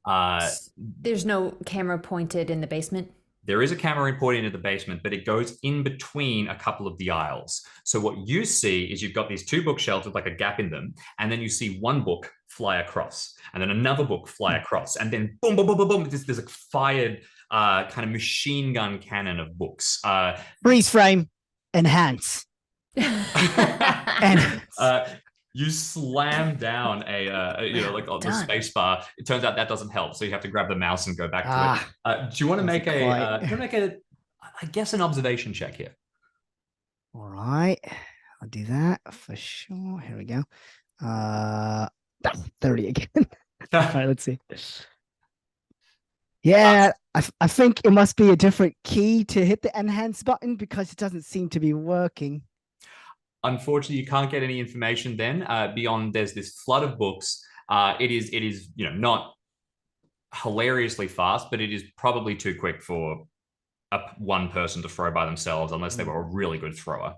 S2: There's no camera pointed in the basement.
S1: There is a camera pointing into the basement, but it goes in between a couple of the aisles. So what you see is you've got these two bookshelves with like a gap in them, and then you see one book fly across, and then another book fly across, and then boom, boom, boom, boom, boom. There's a fired kind of machine gun cannon of books.
S3: Freeze frame, enhance. And
S1: you slam down the space bar. It turns out that doesn't help, so you have to grab the mouse and go back to it. Do you want to make I guess an observation check here?
S3: All right, I'll do that for sure. Here we go. 30 again. All right, let's see. Yeah, I think it must be a different key to hit the enhance button because it doesn't seem to be working.
S1: Unfortunately, you can't get any information then beyond there's this flood of books. It is not hilariously fast, but it is probably too quick for one person to throw by themselves unless they were a really good thrower.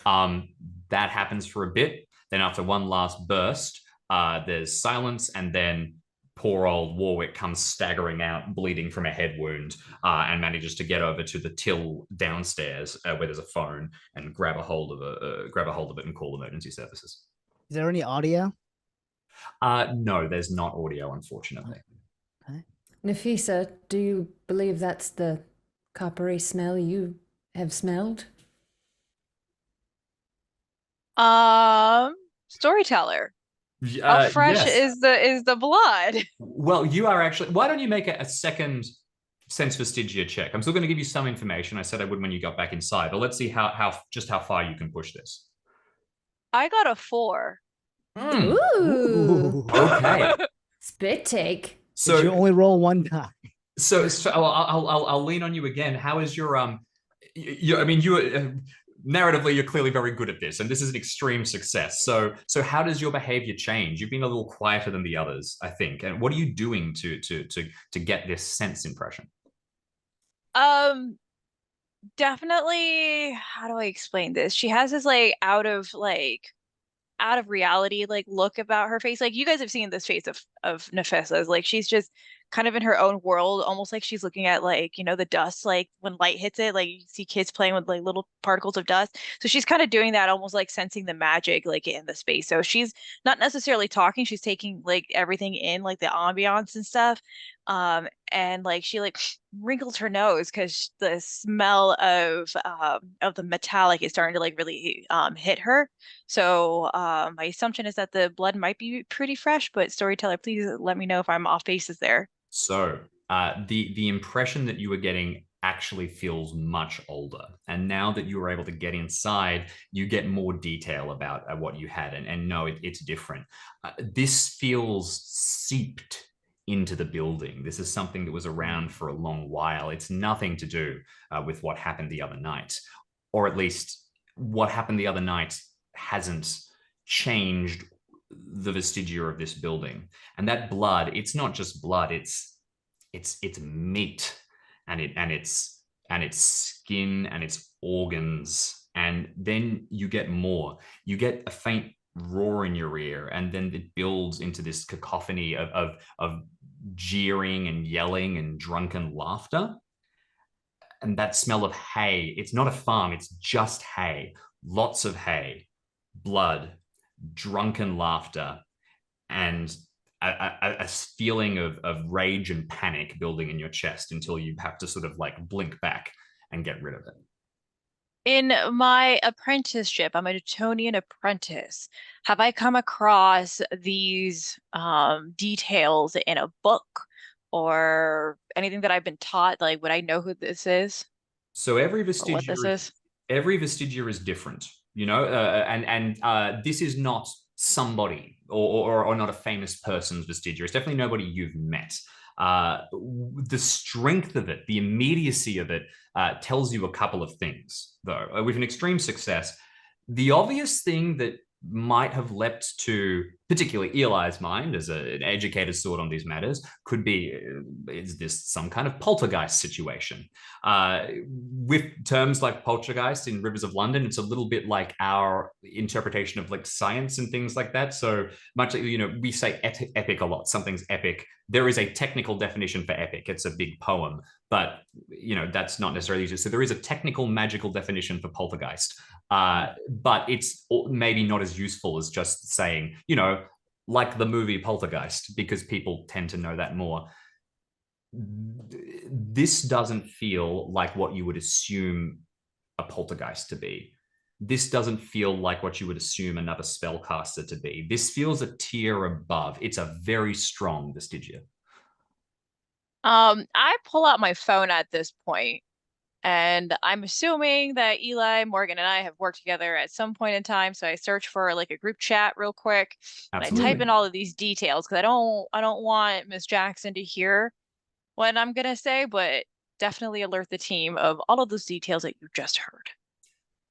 S1: That happens for a bit. Then after one last burst, there's silence, and then poor old Warwick comes staggering out, bleeding from a head wound, and manages to get over to the till downstairs where there's a phone and grab a hold of it and call emergency services.
S3: Is there any audio?
S1: No, there's not audio, unfortunately.
S3: Okay.
S2: Nafisa, do you believe that's the coppery smell you have smelled?
S4: Storyteller. How fresh is the blood?
S1: Well, you are actually. Why don't you make a second sense vestigia check? I'm still going to give you some information. I said I would when you got back inside, but let's see how far you can push this.
S4: I got a 4.
S2: Ooh.
S1: Okay.
S2: Spit take.
S3: So you only roll one time.
S1: So I'll lean on you again. How is your narratively, you're clearly very good at this, and this is an extreme success. So how does your behavior change? You've been a little quieter than the others, I think. And what are you doing to get this sense impression?
S4: Definitely, how do I explain this? She has this out of reality look about her face. Like, you guys have seen this face of Nefisa's. Like, she's just kind of in her own world, almost like she's looking at the dust, like when light hits it, like you see kids playing with like little particles of dust. So she's kind of doing that, almost like sensing the magic in the space. So she's not necessarily talking, she's taking everything in, like the ambiance and stuff. And she wrinkles her nose because the smell of the metallic is starting to really hit her. So my assumption is that the blood might be pretty fresh, but storyteller, please let me know if I'm off bases there.
S1: So the impression that you were getting actually feels much older. And now that you were able to get inside, you get more detail about what you had, and no, it's different. This feels seeped into the building. This is something that was around for a long while. It's nothing to do with what happened the other night, or at least what happened the other night hasn't changed the vestigia of this building. And that blood, it's not just blood, it's meat, and it's skin and its organs. And then you get more. You get a faint roar in your ear, and then it builds into this cacophony of jeering and yelling and drunken laughter. And that smell of hay, it's not a farm, it's just hay. Lots of hay, blood, drunken laughter, and a feeling of rage and panic building in your chest until you have to sort of blink back and get rid of it.
S4: In my apprenticeship, I'm a Newtonian apprentice. Have I come across these details in a book or anything that I've been taught? Like, would I know who this is?
S1: So every vestigia,
S4: what this is?
S1: Every vestigia is different, and this is not somebody or not a famous person's vestigia. It's definitely nobody you've met. The strength of it, the immediacy of it, tells you a couple of things, though. With an extreme success, the obvious thing that might have leapt to particularly Eli's mind as an educated sort on these matters could be, is this some kind of poltergeist situation? With terms like poltergeist in Rivers of London, it's a little bit like our interpretation of like science and things like that. So much like, we say epic a lot, something's epic. There is a technical definition for epic. It's a big poem, but that's not necessarily easy. So there is a technical magical definition for poltergeist. But it's maybe not as useful as just saying, like the movie Poltergeist, because people tend to know that more. This doesn't feel like what you would assume a poltergeist to be. This doesn't feel like what you would assume another spellcaster to be. This feels a tier above. It's a very strong vestigia.
S4: I pull out my phone at this point, and I'm assuming that Eli, Morgan, and I have worked together at some point in time. So I search for like a group chat real quick, and I type in all of these details because I don't want Miss Jackson to hear what I'm gonna say, but definitely alert the team of all of those details that you just heard.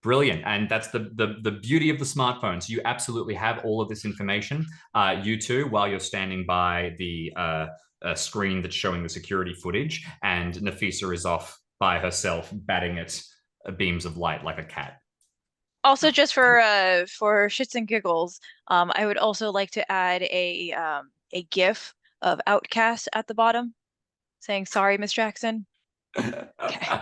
S1: Brilliant. And that's the beauty of the smartphone. So you absolutely have all of this information, you two, while you're standing by the screen that's showing the security footage, and Nafisa is off by herself, batting at beams of light like a cat.
S4: Also, just for shits and giggles, I would also like to add a GIF of Outcast at the bottom, saying "Sorry, Miss Jackson." Okay.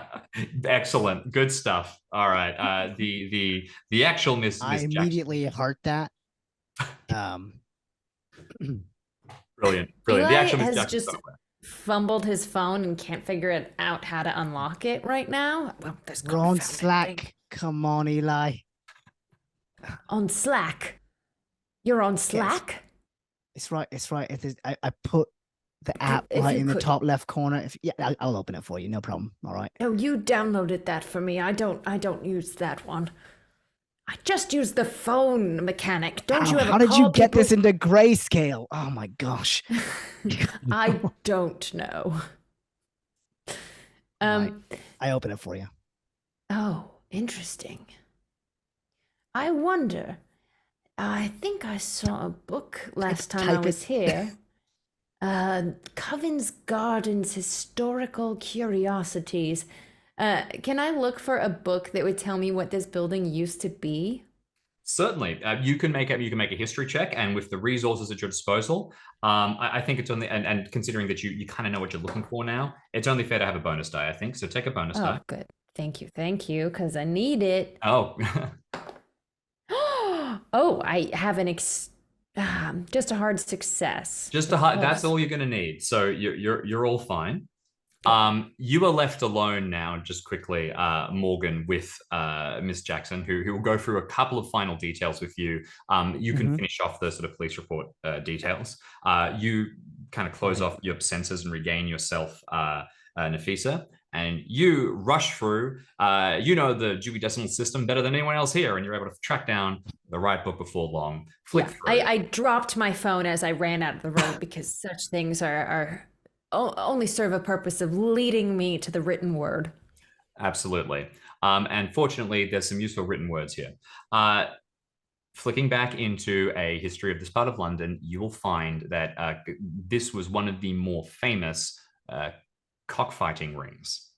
S1: Excellent, good stuff. All right, the actual Miss
S3: I
S1: Jackson.
S3: immediately heart that.
S1: Brilliant.
S2: Eli
S1: The actual Miss
S2: has
S1: Jackson
S2: just
S1: software.
S2: fumbled his phone and can't figure it out how to unlock it right now. Well, there's
S3: We're on Slack. Come on, Eli.
S2: On Slack. You're on Slack?
S3: It's right. I put the app
S2: If
S3: right
S2: you
S3: in the
S2: could-
S3: top left corner. I'll open it for you. No problem. All right.
S2: Oh, you downloaded that for me. I don't use that one. I just use the phone mechanic. Don't you ever
S3: How did you
S2: call
S3: get
S2: people-
S3: this into grayscale? Oh my gosh.
S2: I don't know.
S3: Right. I open it for you.
S2: Oh, interesting. I wonder. I think I saw a book last time I
S3: type
S2: was
S3: it.
S2: here. Coven's Gardens Historical Curiosities. Can I look for a book that would tell me what this building used to be?
S1: Certainly, you can make a history check, and with the resources at your disposal, I think it's only and considering that you kind of know what you're looking for now, it's only fair to have a bonus die. I think so. Take a bonus die.
S2: Oh, good. Thank you, because I need it.
S1: Oh,
S2: Oh, I have just a hard success.
S1: just a hard. That's all you're going to need. So you're all fine. You are left alone now, just quickly, Morgan, with Miss Jackson, who will go through a couple of final details with you. You can finish off the sort of police report details. You kind of close off your senses and regain yourself, Nafisa, and you rush through. The Dewey Decimal System better than anyone else here, and you're able to track down the right book before long. Flick through.
S2: I dropped my phone as I ran out of the room because such things are only serve a purpose of leading me to the written word.
S1: Absolutely. And fortunately, there's some useful written words here. Flicking back into a history of this part of London, you will find that this was one of the more famous cockfighting rings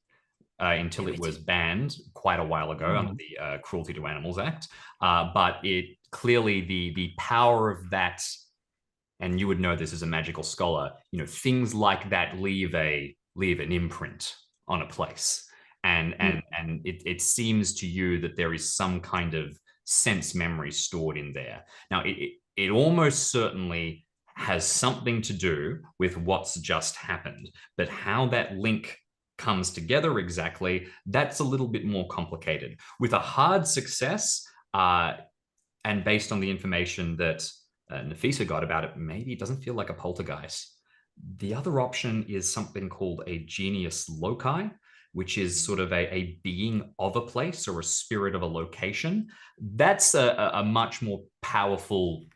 S1: until it was banned quite a while ago under the Cruelty to Animals Act. But it clearly, the power of that, and you would know this as a magical scholar, things like that leave an imprint on a place. And it seems to you that there is some kind of sense memory stored in there. Now, it almost certainly has something to do with what's just happened, but how that link comes together exactly, that's a little bit more complicated. With a hard success, and based on the information that Nafisa got about it, maybe it doesn't feel like a poltergeist. The other option is something called a genius loci, which is sort of a being of a place or a spirit of a location. That's a much more powerful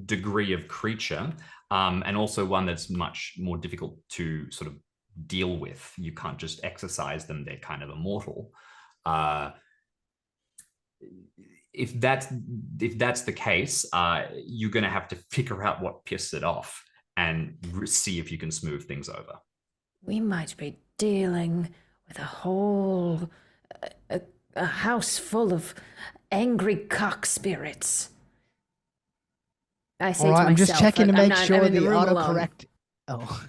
S1: degree of creature, and also one that's much more difficult to sort of deal with. You can't just exercise them. They're kind of immortal. if that's the case, you're going to have to figure out what pissed it off and see if you can smooth things over.
S2: We might be dealing with a whole a house full of angry cock spirits. I say
S3: All right,
S2: to
S3: I'm just
S2: myself,
S3: checking to
S2: I'm
S3: make
S2: not-
S3: sure
S2: I'm in
S3: the
S2: room alone.
S3: autocorrect. Oh.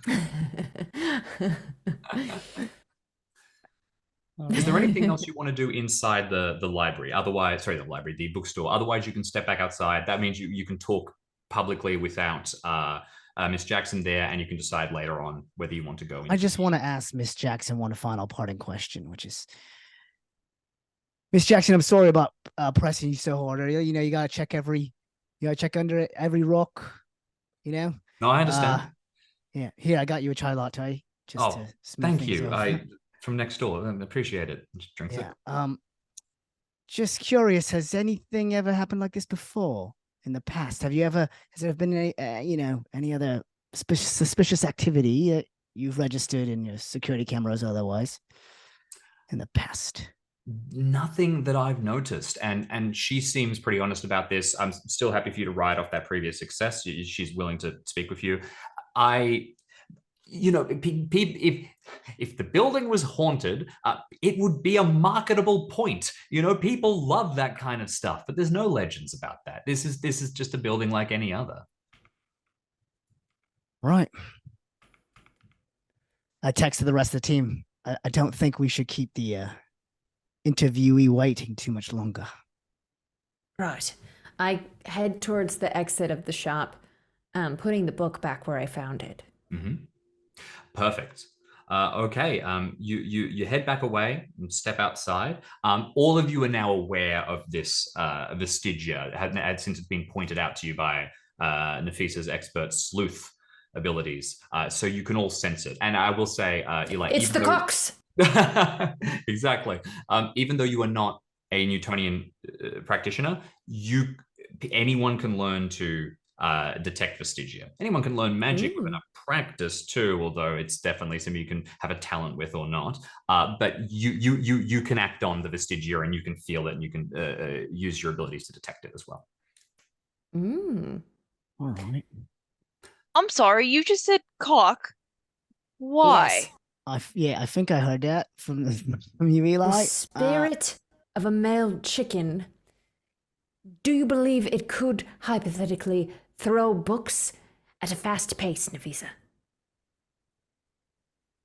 S1: Is there anything else you want to do inside the library? Otherwise, sorry, the bookstore. Otherwise, you can step back outside. That means you can talk publicly without Miss Jackson there, and you can decide later on whether you want to go.
S3: I just want to ask Miss Jackson one final parting question, which is, Miss Jackson, I'm sorry about pressing you so hard earlier. You know, you gotta check under every rock. You know.
S1: No, I understand.
S3: Yeah. Here, I got you a chai latte. Just to smooth
S1: thank
S3: things
S1: you.
S3: over.
S1: From next door. I appreciate it. Just drinks it.
S3: Just curious, has anything ever happened like this before in the past? Has there been any other suspicious activity you've registered in your security cameras otherwise in the past?
S1: Nothing that I've noticed, and she seems pretty honest about this. I'm still happy for you to write off that previous success. She's willing to speak with you. If the building was haunted, it would be a marketable point. People love that kind of stuff, but there's no legends about that. This is just a building like any other.
S3: Right. I texted the rest of the team. I don't think we should keep the interviewee waiting too much longer.
S2: Right. I head towards the exit of the shop, putting the book back where I found it.
S1: Mm-hmm. Perfect. Okay. You head back away and step outside. All of you are now aware of this vestigia. It had since it's been pointed out to you by Nafisa's expert sleuth abilities. So you can all sense it. And I will say, Eli,
S2: it's the cocks.
S1: Exactly. Even though you are not a Newtonian practitioner, anyone can learn to detect vestigia. Anyone can learn magic with enough practice too, although it's definitely something you can have a talent with or not. But you can act on the vestigia and you can feel it and you can use your abilities to detect it as well.
S3: All right.
S4: I'm sorry, you just said cock. Why?
S2: Yes.
S3: I think I heard that from you, Eli.
S2: The spirit of a male chicken. Do you believe it could hypothetically throw books at a fast pace, Nafisa?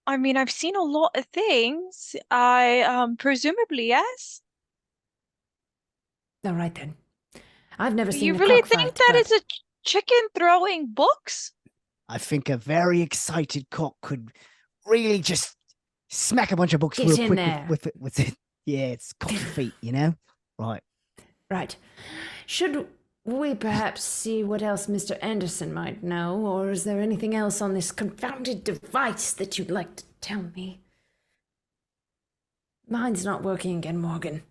S4: I mean, I've seen a lot of things. Presumably, yes.
S2: All right then. I've never seen
S4: You
S2: a
S4: really
S2: cockfight,
S4: think that
S2: but
S4: is a chicken throwing books?
S3: I think a very excited cock could really just smack a bunch of books
S2: Get
S3: real
S2: in
S3: quick
S2: there.
S3: with it. Yeah, it's cock feet, Right.
S2: Right. Should we perhaps see what else Mr. Anderson might know, or is there anything else on this confounded device that you'd like to tell me? Mine's not working again, Morgan.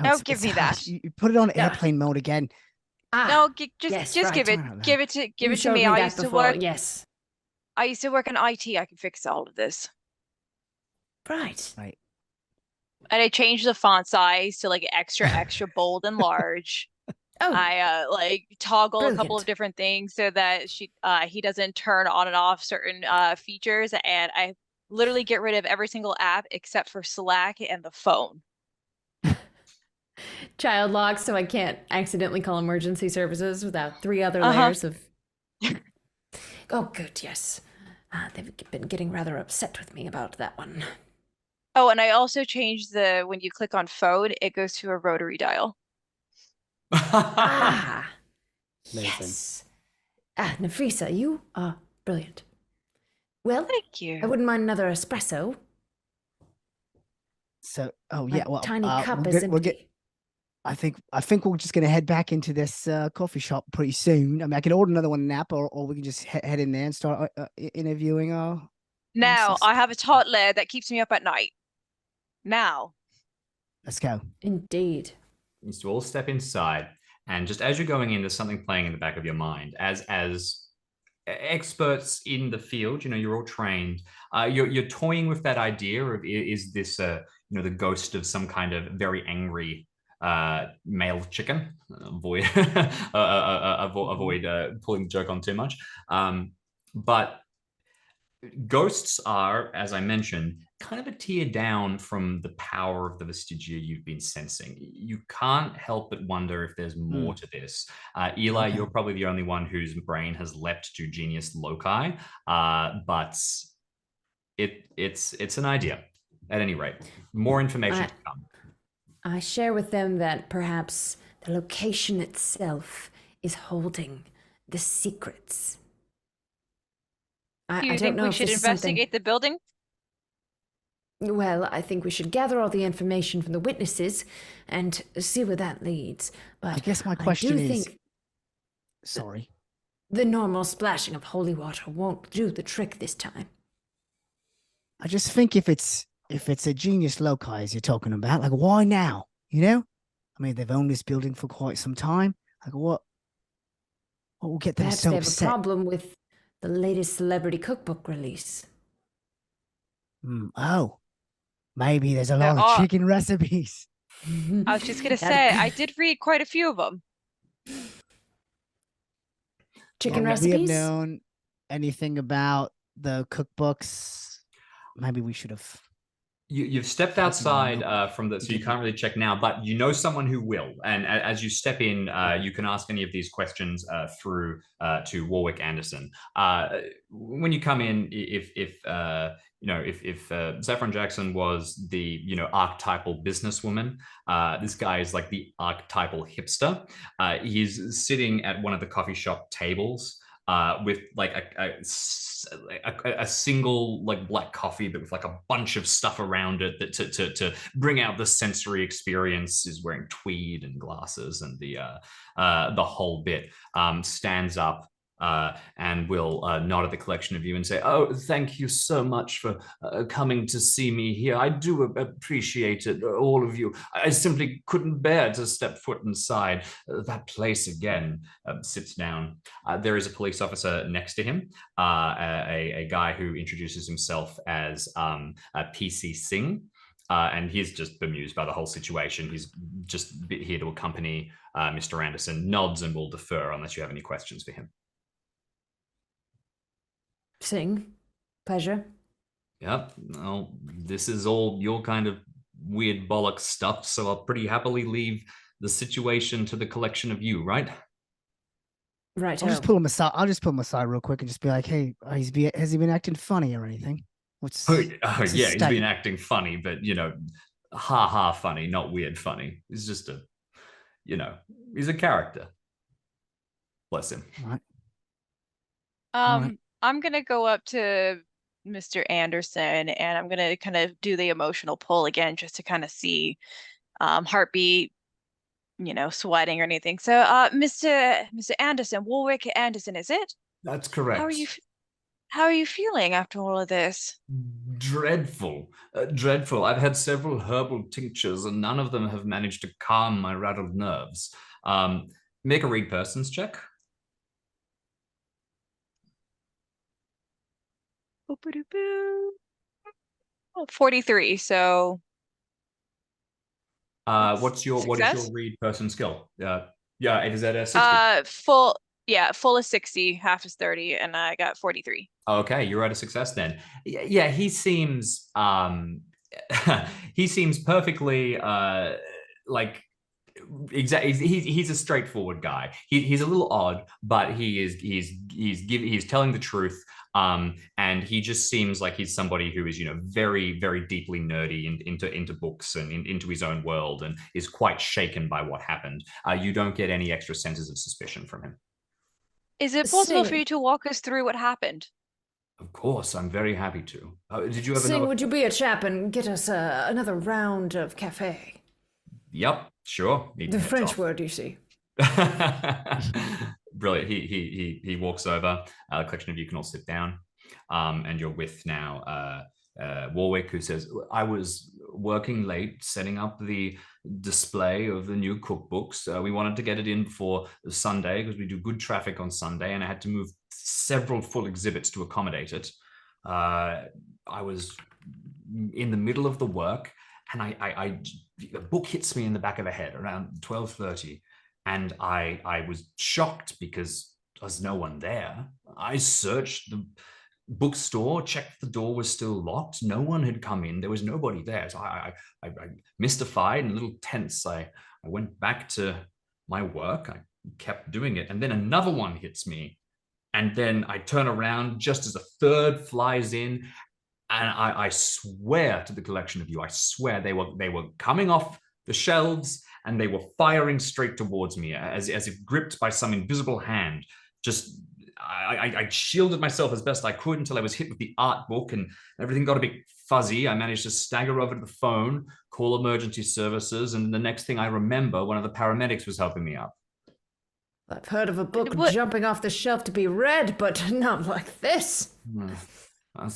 S4: No, give me that.
S3: You put it on airplane mode again.
S4: No,
S2: yes,
S4: just
S2: right.
S4: give it
S2: You
S4: to
S2: showed
S4: me.
S2: that before, yes.
S4: I used to work in IT. I can fix all of this.
S2: Right.
S4: And I changed the font size to like extra bold and large.
S2: Oh,
S4: I toggle a couple
S2: brilliant.
S4: of different things so that he doesn't turn on and off certain features, and I literally get rid of every single app except for Slack and the phone.
S2: Child lock, so I can't accidentally call emergency services without 3 other layers of... Oh, good, yes. They've been getting rather upset with me about that one.
S4: Oh, and I also changed when you click on phone, it goes to a rotary dial.
S2: Yes. Nafisa, you are brilliant. Well,
S4: thank you.
S2: I wouldn't mind another espresso.
S3: So,
S2: tiny cup is empty.
S3: I think we're just gonna head back into this coffee shop pretty soon. I mean, I can order another one in Napa, or we can just head in there and start interviewing our.
S4: Now, I have a toddler that keeps me up at night. Now.
S3: Let's go.
S2: Indeed.
S1: You all step inside, and just as you're going in, there's something playing in the back of your mind. As experts in the field, you're all trained. You're toying with that idea of, is this the ghost of some kind of very angry male chicken. Avoid avoid pulling the joke on too much. But ghosts are, as I mentioned, kind of a tier down from the power of the vestigia you've been sensing. You can't help but wonder if there's more to this. Eli,
S3: Okay.
S1: you're probably the only one whose brain has leapt to genius loci, but it's an idea. At any rate, more information to come.
S2: I share with them that perhaps the location itself is holding the secrets.
S4: Do
S2: I
S4: you
S2: don't
S4: think
S2: know
S4: we
S2: if
S4: should
S2: this is something.
S4: investigate the building?
S2: Well, I think we should gather all the information from the witnesses and see where that leads. But
S3: I guess my question
S2: do
S3: is,
S2: think
S3: sorry.
S2: the normal splashing of holy water won't do the trick this time.
S3: I just think if it's a genius loci as you're talking about, like why now? You know? I mean, they've owned this building for quite some time. Like what will get them
S2: Perhaps
S3: so
S2: they have
S3: upset?
S2: a problem with the latest celebrity cookbook release.
S3: Oh, maybe there's a
S4: There
S3: lot of
S4: are-
S3: chicken recipes.
S4: I was just gonna say, I did read quite a few of them.
S2: Chicken
S3: Would we have
S2: recipes?
S3: known anything about the cookbooks? Maybe we should have.
S1: You've stepped
S3: Taken a
S1: outside
S3: look.
S1: from the,
S3: We
S1: so you
S3: didn't.
S1: can't really check now, but you know someone who will. And as you step in, you can ask any of these questions through to Warwick Anderson. When you come in, if Saffron Jackson was the archetypal businesswoman, this guy is like the archetypal hipster. He's sitting at one of the coffee shop tables. With like a single like black coffee, but with like a bunch of stuff around it that to bring out the sensory experience. Is wearing tweed and glasses and the whole bit. Stands up and will nod at the collection of you and say, "Oh, thank you so much for coming to see me here. I do appreciate it, all of you. I simply couldn't bear to step foot inside that place again." Sits down. There is a police officer next to him, a guy who introduces himself as PC Singh. And he's just bemused by the whole situation. He's just here to accompany Mr. Anderson, nods and will defer unless you have any questions for him.
S2: Sing. Pleasure.
S1: Yep. Well, this is all your kind of weird bollock stuff, so I'll pretty happily leave the situation to the collection of you, right?
S2: Right.
S3: I'll just pull him aside. I'll just pull him aside real quick and just be like, "Hey, has he been acting funny or anything? What's
S1: Yeah,
S3: his
S1: he's
S3: state?"
S1: been acting funny, but ha funny, not weird funny. He's just he's a character. Bless him.
S3: All right.
S4: I'm gonna go up to Mr. Anderson and I'm gonna kind of do the emotional pull again just to kind of see heartbeat, sweating or anything. So Mr. Anderson, Warwick Anderson, is it?
S1: That's correct.
S4: How are you feeling after all of this?
S1: Dreadful. Dreadful. I've had several herbal tinctures and none of them have managed to calm my rattled nerves. Make a read persons check.
S4: 43, so
S1: what is your read person skill? Yeah, it is at a 60.
S4: Full is 60, half is 30, and I got 43.
S1: Okay, you're at a success then. Yeah, he seems he seems perfectly like exactly. He's a straightforward guy. He's a little odd, but he's telling the truth. And he just seems like he's somebody who is, very, very deeply nerdy into books and into his own world, and is quite shaken by what happened. You don't get any extra senses of suspicion from him.
S4: Is it possible for
S2: Sing.
S4: you to walk us through what happened?
S1: Of course, I'm very happy to. Did you have
S2: Sing,
S1: another?
S2: would you be a chap and get us another round of cafe?
S1: Yep, sure.
S2: The French word, you see.
S1: Brilliant. He walks over. A collection of you can all sit down, and you're with now Warwick, who says, "I was working late setting up the display of the new cookbooks. We wanted to get it in for Sunday because we do good traffic on Sunday, and I had to move several full exhibits to accommodate it. I was in the middle of the work, and the book hits me in the back of the head around 12:30, and I was shocked because there's no one there. I searched the bookstore, checked the door was still locked. No one had come in. There was nobody there. So I mystified and a little tense. I went back to my work. I kept doing it. And then another one hits me. And then I turn around just as a third flies in. And I swear to the collection of you, I swear they were coming off the shelves and they were firing straight towards me as if gripped by some invisible hand. Just I shielded myself as best I could until I was hit with the art book and everything got a bit fuzzy. I managed to stagger over to the phone, call emergency services, and the next thing I remember, one of the paramedics was helping me up.
S2: I've heard of a book jumping off the shelf to be read, but not like this.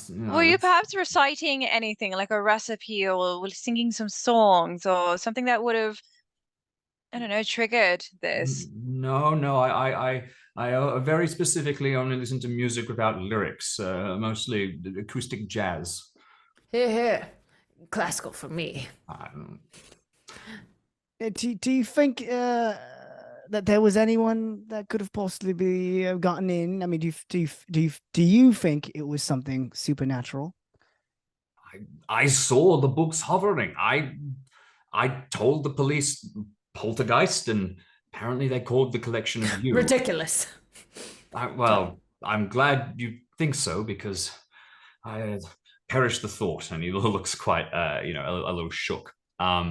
S4: Were you perhaps reciting anything like a recipe or singing some songs or something that would have, I don't know, triggered this?
S1: No, I very specifically only listen to music without lyrics, mostly acoustic jazz.
S2: Here. Classical for me.
S3: Do you think that there was anyone that could have possibly gotten in? I mean, do you think it was something supernatural?
S1: I saw the books hovering. I told the police poltergeist, and apparently they called the collection of you.
S2: Ridiculous.
S1: Well, I'm glad you think so, because I perished the thought, and he looks quite, a little shook.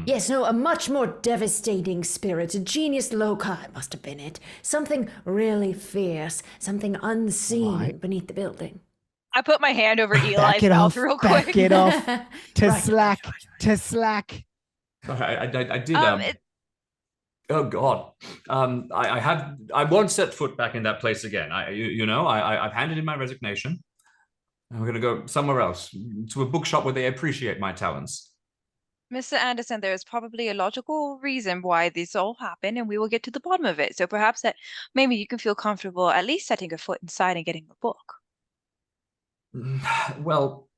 S2: Yes, no, a much more devastating spirit. A genius loci must have been it. Something really fierce, something unseen beneath the building.
S4: I put my hand over Eli's mouth real quick.
S3: Back it off. To slack.
S1: I did. Oh God, I won't set foot back in that place again. I've handed in my resignation. I'm going to go somewhere else, to a bookshop where they appreciate my talents.
S4: Mr. Anderson, there is probably a logical reason why this all happened, and we will get to the bottom of it. So perhaps that maybe you can feel comfortable at least setting a foot inside and getting a book.
S1: Well,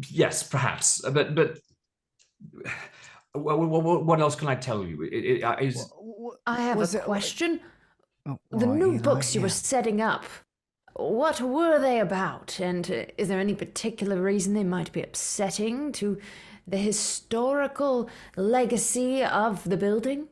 S1: yes, perhaps, but what else can I tell you?
S2: I have a question. The new books you were setting up, what were they about? And is there any particular reason they might be upsetting to the historical legacy of the building?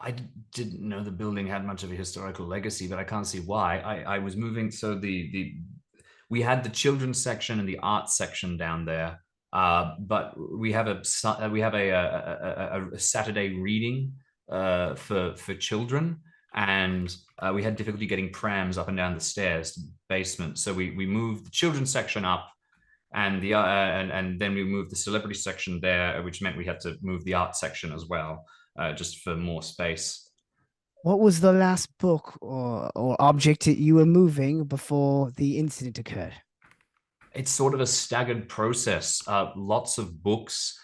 S1: I didn't know the building had much of a historical legacy, but I can't see why. I was moving, so we had the children's section and the art section down there, but we have a Saturday reading for children. And we had difficulty getting prams up and down the stairs to the basement. So we moved the children's section up, and then we moved the celebrity section there, which meant we had to move the art section as well, just for more space.
S3: What was the last book or object that you were moving before the incident occurred?
S1: It's sort of a staggered process. Lots of books.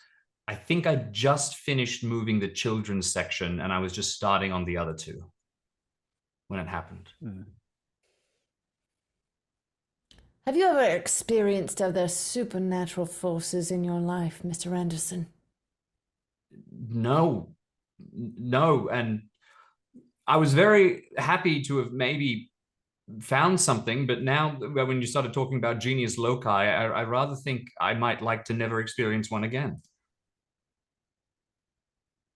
S1: I think I just finished moving the children's section, and I was just starting on the other two when it happened.
S2: Have you ever experienced other supernatural forces in your life, Mr. Anderson?
S1: No, and I was very happy to have maybe found something, but now when you started talking about genius loci, I rather think I might like to never experience one again.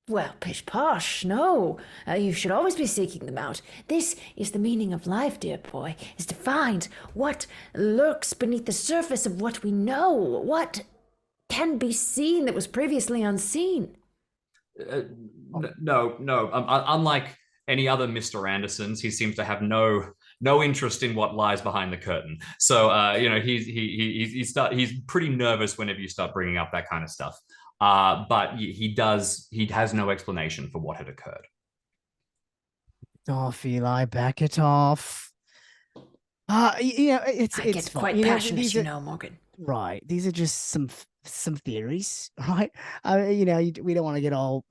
S2: Well, pish posh, no. You should always be seeking them out. This is the meaning of life, dear boy, is to find what lurks beneath the surface of what we know, what can be seen that was previously unseen.
S1: No. Unlike any other Mr. Andersons, he seems to have no interest in what lies behind the curtain. So, he's pretty nervous whenever you start bringing up that kind of stuff. But he has no explanation for what had occurred.
S3: Off, Eli, back it off. It's
S2: I get quite
S3: fine.
S2: passionate, Morgan.
S3: Right. These are just some theories, right? We don't want to get all,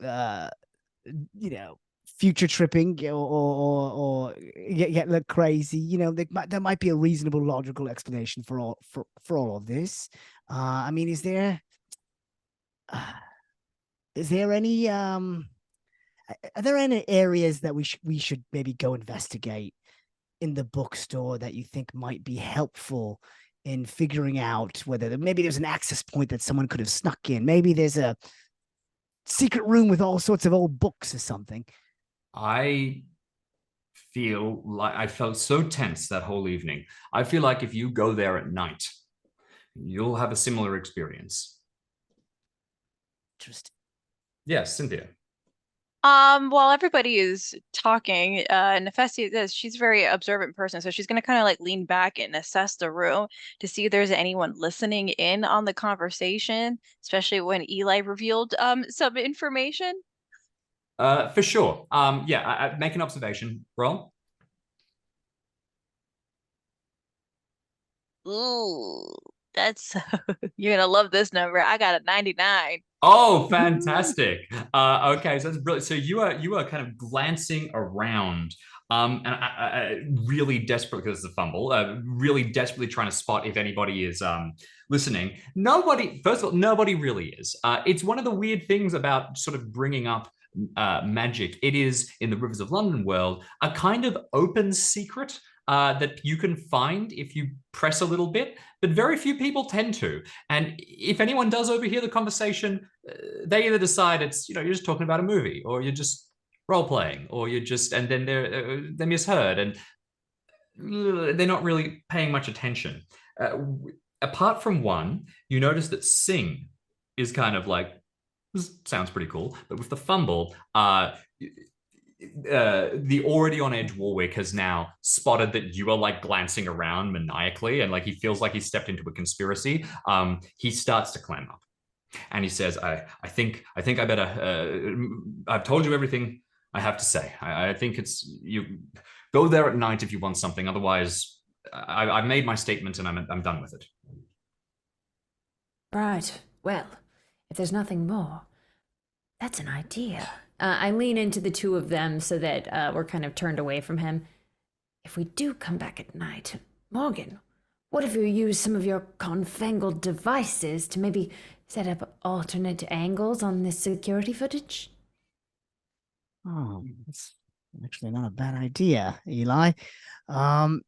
S3: future tripping or get look crazy. There might be a reasonable logical explanation for all of this. I mean, is there any are there any areas that we should maybe go investigate in the bookstore that you think might be helpful in figuring out whether maybe there's an access point that someone could have snuck in? Maybe there's a secret room with all sorts of old books or something.
S1: I feel like I felt so tense that whole evening. I feel like if you go there at night, you'll have a similar experience.
S3: Interesting.
S1: Yes, Cynthia.
S4: While everybody is talking, Nefestia, she's a very observant person, so she's gonna kind of like lean back and assess the room to see if there's anyone listening in on the conversation, especially when Eli revealed some information.
S1: For sure. Yeah, I make an observation. Roll.
S4: Ooh, that's you're gonna love this number. I got a 99.
S1: Oh, fantastic. Okay, so that's brilliant. So you are kind of glancing around, and I really desperately, because it's a fumble, really desperately trying to spot if anybody is listening. Nobody, first of all, nobody really is. It's one of the weird things about sort of bringing up magic. It is, in the Rivers of London world, a kind of open secret that you can find if you press a little bit, but very few people tend to. And if anyone does overhear the conversation, they either decide it's, you're just talking about a movie, or you're just role playing, or you're just, and then they're misheard, and they're not really paying much attention. Apart from one, you notice that Sing is kind of like, this sounds pretty cool, but with the fumble, the already on edge Warwick has now spotted that you are like glancing around maniacally, and like he feels like he's stepped into a conspiracy. He starts to clam up, and he says, I think I better, I've told you everything I have to say. I think it's, you go there at night if you want something. Otherwise, I've made my statement and I'm done with it.
S2: Right. Well, if there's nothing more, that's an idea. I lean into the two of them so that we're kind of turned away from him. If we do come back at night, Morgan, what if you use some of your confangled devices to maybe set up alternate angles on this security footage?
S3: Oh, that's actually not a bad idea, Eli.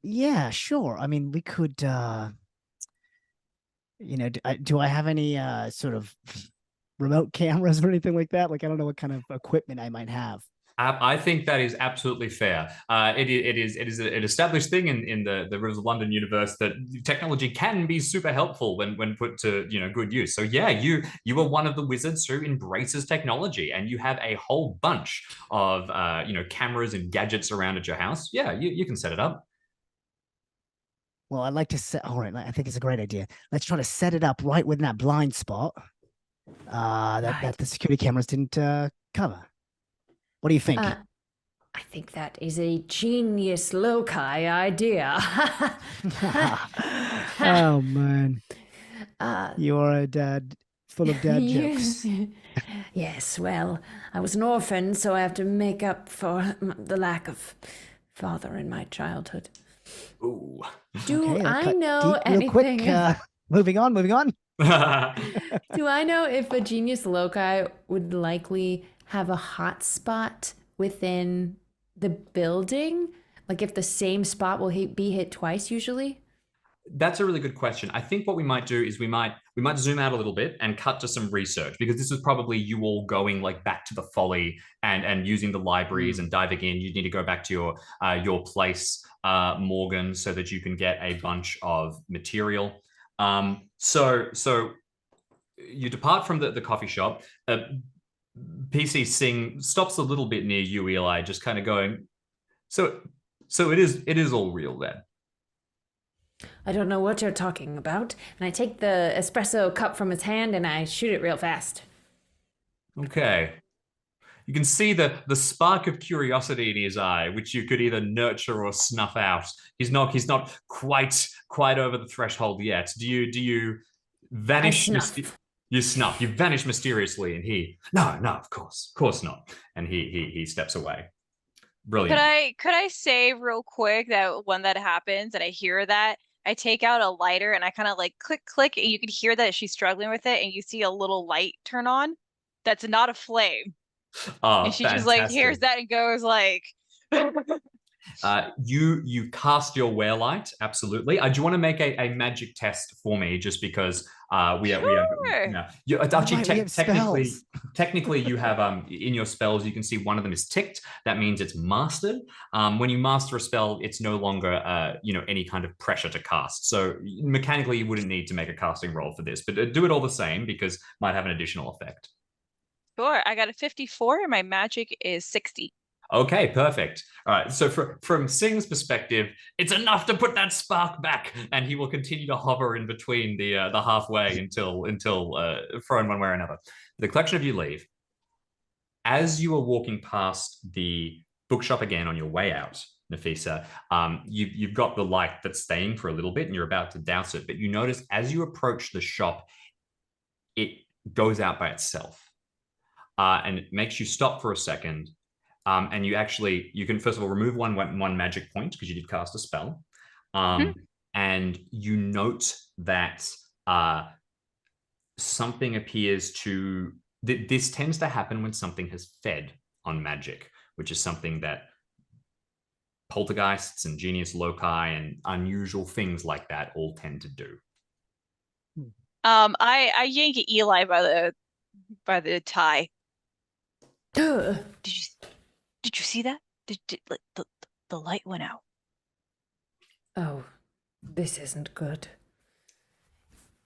S3: Yeah, sure. I mean, we could, do I have any sort of remote cameras or anything like that? Like, I don't know what kind of equipment I might have.
S1: I think that is absolutely fair. It is an established thing in the Rivers of London universe that technology can be super helpful when put to good use. So yeah, you are one of the wizards who embraces technology, and you have a whole bunch of cameras and gadgets around at your house. Yeah, you can set it up.
S3: Well, I'd like to set. All right, I think it's a great idea. Let's try to set it up right within that blind spot that the security cameras didn't cover. What do you think?
S2: I think that is a genius loci idea.
S3: Oh man, you are a dad full of dad jokes.
S2: Yes, well, I was an orphan, so I have to make up for the lack of father in my childhood.
S1: Ooh.
S2: Do
S3: Okay,
S2: I know
S3: deep real quick.
S2: anything?
S3: Moving on.
S2: Do I know if a genius loci would likely have a hot spot within the building? Like if the same spot will be hit twice usually?
S1: That's a really good question. I think what we might do is we might zoom out a little bit and cut to some research, because this is probably you all going like back to the Folly and using the libraries and diving in. You need to go back to your place, Morgan, so that you can get a bunch of material. So you depart from the coffee shop. PC Sing stops a little bit near you, Eli, just kind of going, so it is all real then.
S2: I don't know what you're talking about. And I take the espresso cup from his hand and I shoot it real fast.
S1: Okay. You can see the spark of curiosity in his eye, which you could either nurture or snuff out. He's not quite over the threshold yet. Do you vanish?
S2: I snuff.
S1: You snuff. You vanish mysteriously, and he, no, of course not. And he steps away. Brilliant.
S4: Could I say real quick that when that happens and I hear that, I take out a lighter and I kind of like click click and you can hear that she's struggling with it and you see a little light turn on that's not a flame. And
S1: Oh,
S4: she just like
S1: fantastic.
S4: hears that and goes like
S1: You cast your wear light, absolutely. Do you want to make a magic test for me, just because we have
S4: sure.
S1: it's
S3: Oh,
S1: actually
S3: right, we have
S1: technically
S3: spells.
S1: technically you have in your spells you can see one of them is ticked. That means it's mastered. When you master a spell, it's no longer any kind of pressure to cast. So mechanically, you wouldn't need to make a casting roll for this, but do it all the same because it might have an additional effect.
S4: Sure. I got a 54 and my magic is 60.
S1: Okay, perfect. All right. So from Sing's perspective, it's enough to put that spark back, and he will continue to hover in between the halfway until thrown one way or another. The collection of you leave. As you are walking past the bookshop again on your way out, Nafisa, you've got the light that's staying for a little bit, and you're about to douse it. But you notice as you approach the shop, it goes out by itself, and it makes you stop for a second. And you can first of all remove one magic point because you did cast a spell. And you note that something appears to. This tends to happen when something has fed on magic, which is something that poltergeists and genius loci and unusual things like that all tend to do.
S4: I yank Eli by the tie. Did you see that? Like, the light went out.
S2: Oh, this isn't good.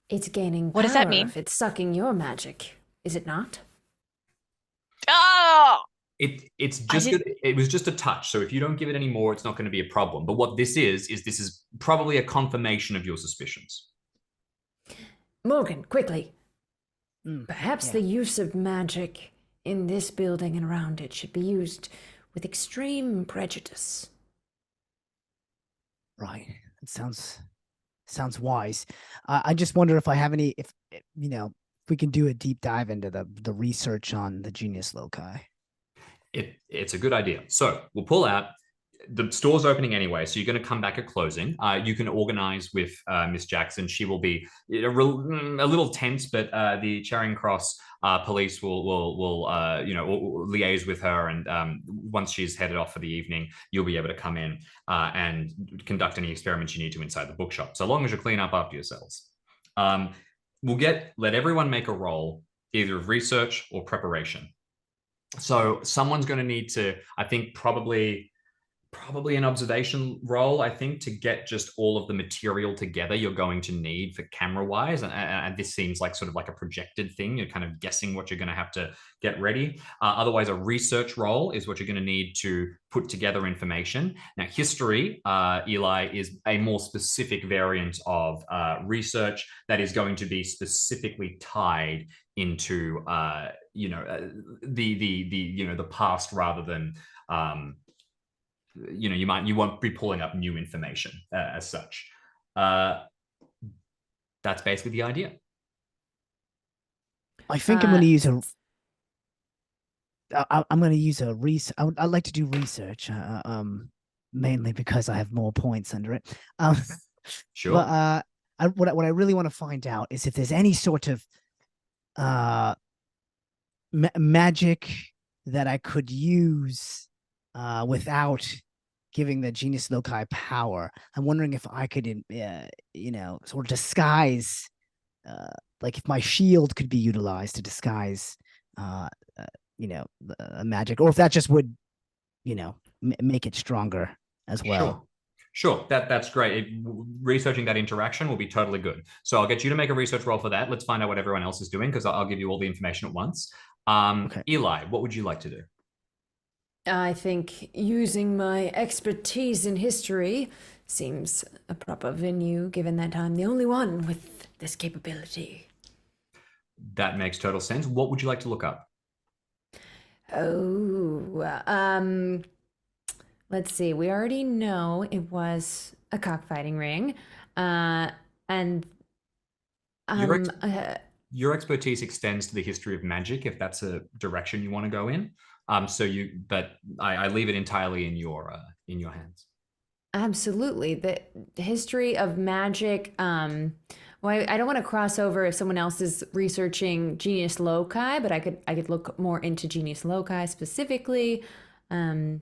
S2: It's gaining
S4: What does that
S2: power
S4: mean?
S2: if it's sucking your magic, is it not?
S4: Oh!
S1: It's just good. It was just a touch. So if you don't give it any more, it's not going to be a problem. But what this is probably a confirmation of your suspicions.
S2: Morgan, quickly. Perhaps
S3: yeah.
S2: the use of magic in this building and around it should be used with extreme prejudice.
S3: Right. It sounds wise. I just wonder if I have any, if we can do a deep dive into the research on the genius loci.
S1: It's a good idea. So we'll pull out. The store's opening anyway, so you're going to come back at closing. You can organize with Miss Jackson. She will be a little tense, but the Charing Cross police will liaise with her, and once she's headed off for the evening, you'll be able to come in and conduct any experiments you need to inside the bookshop, so long as you clean up after yourselves. Let everyone make a roll, either of research or preparation. So someone's going to need to, I think, probably an observation roll, I think, to get just all of the material together you're going to need for camera wise. And this seems like sort of like a projected thing. You're kind of guessing what you're going to have to get ready. Otherwise, a research roll is what you're going to need to put together information. Now, history, Eli, is a more specific variant of research that is going to be specifically tied into the past rather than you won't be pulling up new information as such. That's basically the idea.
S3: I think I'm going to use I'm going to use a I'd like to do research, mainly because I have more points under it.
S1: Sure.
S3: But what I really want to find out is if there's any sort of magic that I could use without giving the genius loci power. I'm wondering if I could, sort of disguise, like if my shield could be utilized to disguise, magic, or if that just would, make it stronger as well.
S1: Sure. That's great. Researching that interaction will be totally good. So I'll get you to make a research roll for that. Let's find out what everyone else is doing, because I'll give you all the information at once. Okay. Eli, what would you like to do?
S2: I think using my expertise in history seems a proper venue, given that I'm the only one with this capability.
S1: That makes total sense. What would you like to look up?
S2: Let's see. We already know it was a cockfighting ring, and
S1: your expertise extends to the history of magic, if that's a direction you want to go in. But I leave it entirely in your hands.
S2: Absolutely. The history of magic. Well, I don't want to cross over if someone else is researching genius loci, but I could look more into genius loci specifically. And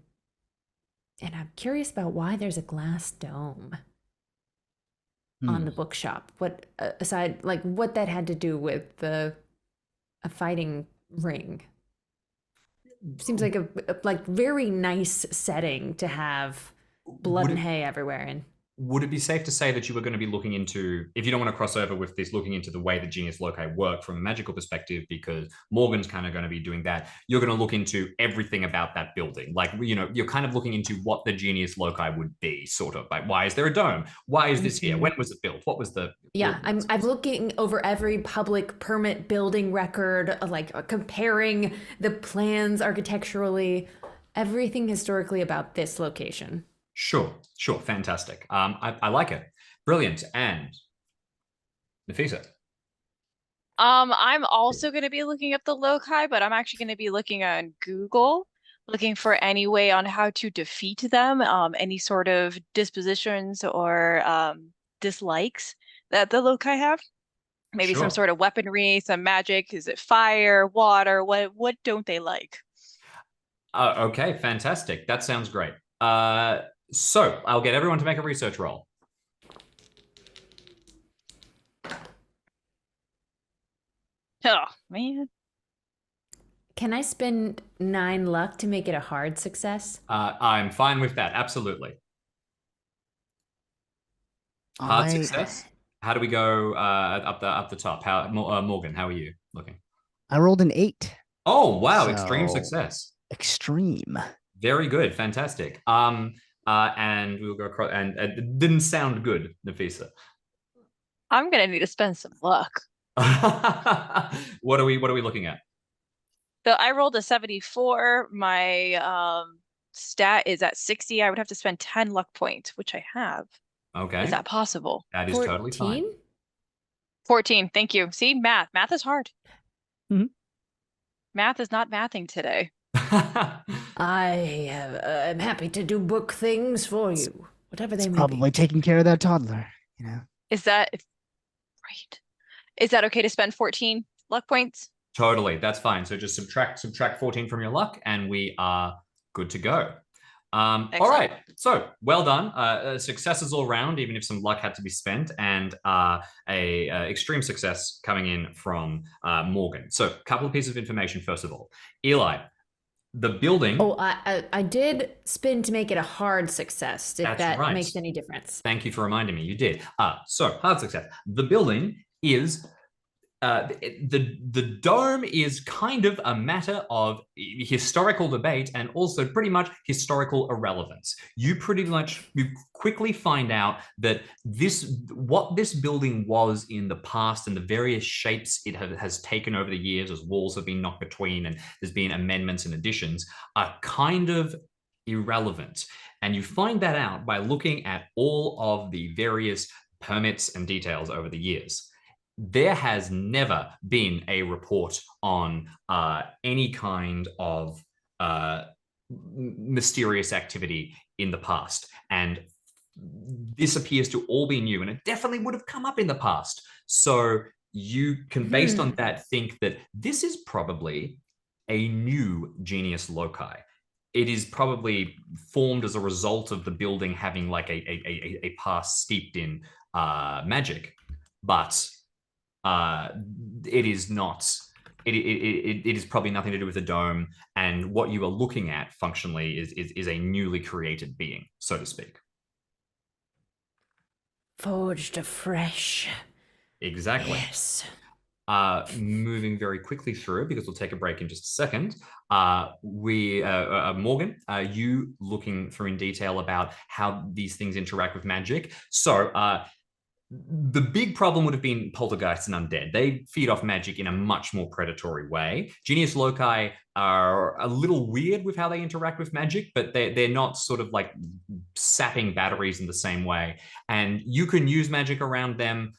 S2: I'm curious about why there's a glass dome on the bookshop. What aside, like what that had to do with a fighting ring? Seems like a very nice setting to have blood and hay everywhere in.
S1: Would it be safe to say that you were going to be looking into, if you don't want to cross over with this, looking into the way that genius loci work from a magical perspective, because Morgan's kind of going to be doing that, you're going to look into everything about that building. Like, you know, you're kind of looking into what the genius loci would be, sort of. Like, why is there a dome? Why is this here? When was it built? What was the...
S2: Yeah, I'm looking over every public permit building record, like comparing the plans architecturally, everything historically about this location.
S1: Sure, fantastic. I like it. Brilliant. And Nafisa?
S4: I'm also going to be looking up the loci, but I'm actually going to be looking on Google, looking for any way on how to defeat them, any sort of dispositions or dislikes that the loci have. Maybe some sort of weaponry, some magic. Is it fire, water? What don't they like?
S1: Okay, fantastic. That sounds great. So I'll get everyone to make a research roll.
S4: Oh, man.
S2: Can I spend 9 luck to make it a hard success?
S1: I'm fine with that. Absolutely. Hard success. How do we go up the top? How Morgan, how are you looking?
S3: I rolled an 8.
S1: Oh, wow. Extreme success.
S3: Extreme.
S1: Very good. Fantastic. And we'll go across, and it didn't sound good, Nafisa.
S4: I'm gonna need to spend some luck.
S1: What are we looking at?
S4: So I rolled a 74. My stat is at 60. I would have to spend 10 luck points, which I have.
S1: Okay.
S4: Is that possible?
S1: That is 14? Totally fine.
S4: 14. Thank you. See, math is hard.
S3: Mm-hmm.
S4: Math is not mathing today.
S2: I'm happy to do book things for you, whatever they may be.
S3: Probably taking care of that toddler, you know.
S4: Is that right? Is that okay to spend 14 luck points?
S1: Totally, that's fine. So just subtract 14 from your luck, and we are good to go. All right, so well done. Successes all round, even if some luck had to be spent, and a extreme success coming in from Morgan. So a couple of pieces of information first of all. Eli, the building...
S2: Oh, I did spin to make it a hard success, if that makes any difference.
S1: Thank you for reminding me, you did. So, hard success. The building is... the dome is kind of a matter of historical debate and also pretty much historical irrelevance. You quickly find out that what this building was in the past and the various shapes it has taken over the years as walls have been knocked between and there's been amendments and additions are kind of irrelevant. And you find that out by looking at all of the various permits and details over the years. There has never been a report on any kind of mysterious activity in the past. And this appears to all be new, and it definitely would have come up in the past. So you can, based on that, think that this is probably a new genius loci. It is probably formed as a result of the building having like a past steeped in magic, but it is not. It is probably nothing to do with the dome, and what you are looking at functionally is a newly created being, so to speak.
S2: Forged afresh.
S1: Exactly.
S2: Yes.
S1: Moving very quickly through, because we'll take a break in just a second. Morgan, you looking through in detail about how these things interact with magic. So the big problem would have been poltergeists and undead. They feed off magic in a much more predatory way. Genius loci are a little weird with how they interact with magic, but they're not sort of like sapping batteries in the same way. And you can use magic around them.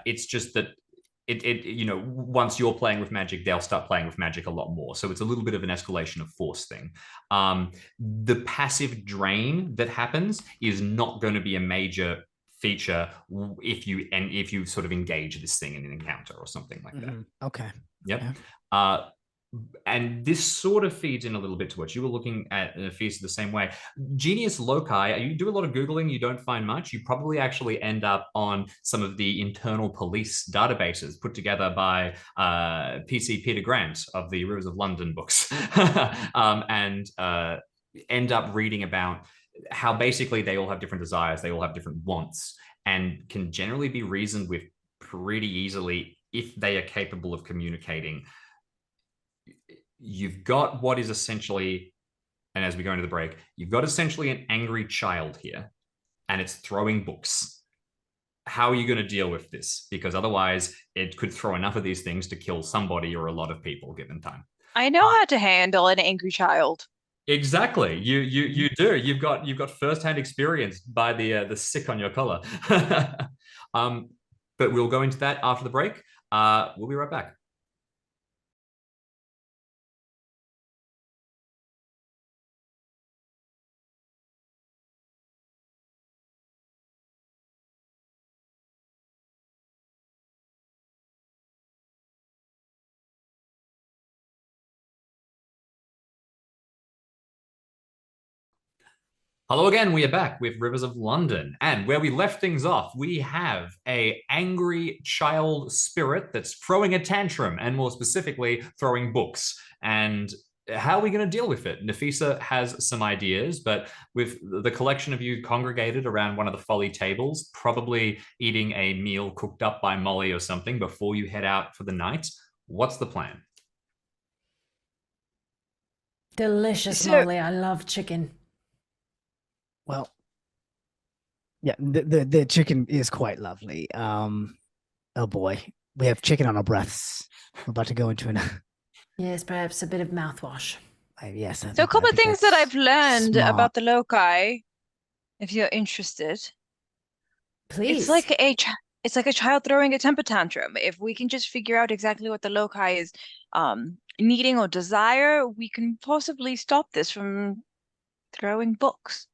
S1: It's just that once you're playing with magic, they'll start playing with magic a lot more. So it's a little bit of an escalation of force thing. The passive drain that happens is not going to be a major feature if you sort of engage this thing in an encounter or something like that.
S3: Okay.
S1: Yep.
S3: Yeah.
S1: And this sort of feeds in a little bit to what you were looking at, Feast, the same way. Genius loci, you do a lot of Googling, you don't find much. You probably actually end up on some of the internal police databases put together by PC Peter Grant of the Rivers of London books, and end up reading about how basically they all have different desires, they all have different wants, and can generally be reasoned with pretty easily if they are capable of communicating. You've got what is essentially, and as we go into the break, you've got essentially an angry child here, and it's throwing books. How are you going to deal with this? Because otherwise, it could throw enough of these things to kill somebody or a lot of people given time.
S4: I know how to handle an angry child.
S1: Exactly, you do. You've got firsthand experience by the sick on your collar. But we'll go into that after the break. We'll be right back. Hello again, we are back with Rivers of London, and where we left things off, we have a angry child spirit that's throwing a tantrum, and more specifically, throwing books. And how are we going to deal with it? Nafisa has some ideas, but with the collection of you congregated around one of the folly tables, probably eating a meal cooked up by Molly or something before you head out for the night, what's the plan?
S2: Delicious, Molly. I love chicken.
S3: Well, yeah, the chicken is quite lovely. Oh boy, we have chicken on our breaths. We're about to go into an.
S2: Yes, perhaps a bit of mouthwash.
S3: Yes.
S4: So a couple of things that I've learned about the loci, if you're interested.
S2: Please.
S4: It's like a child throwing a temper tantrum. If we can just figure out exactly what the loci is needing or desire, we can possibly stop this from throwing books.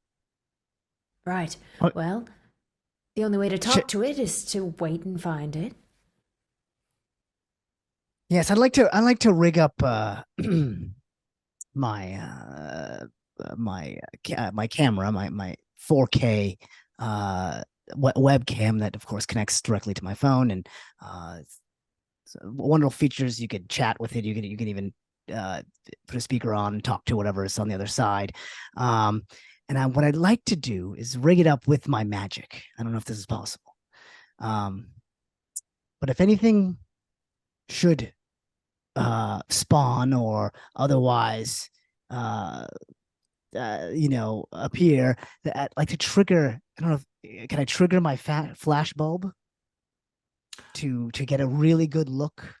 S2: Right. Well, the only way to talk to it is to wait and find it.
S3: Yes, I'd like to rig up my camera, my 4K webcam that of course connects directly to my phone, and wonderful features. You could chat with it. You can even put a speaker on and talk to whatever is on the other side. And what I'd like to do is rig it up with my magic. I don't know if this is possible. But if anything should spawn or otherwise, appear, that I'd like to trigger. I don't know. Can I trigger my flash bulb to get a really good look?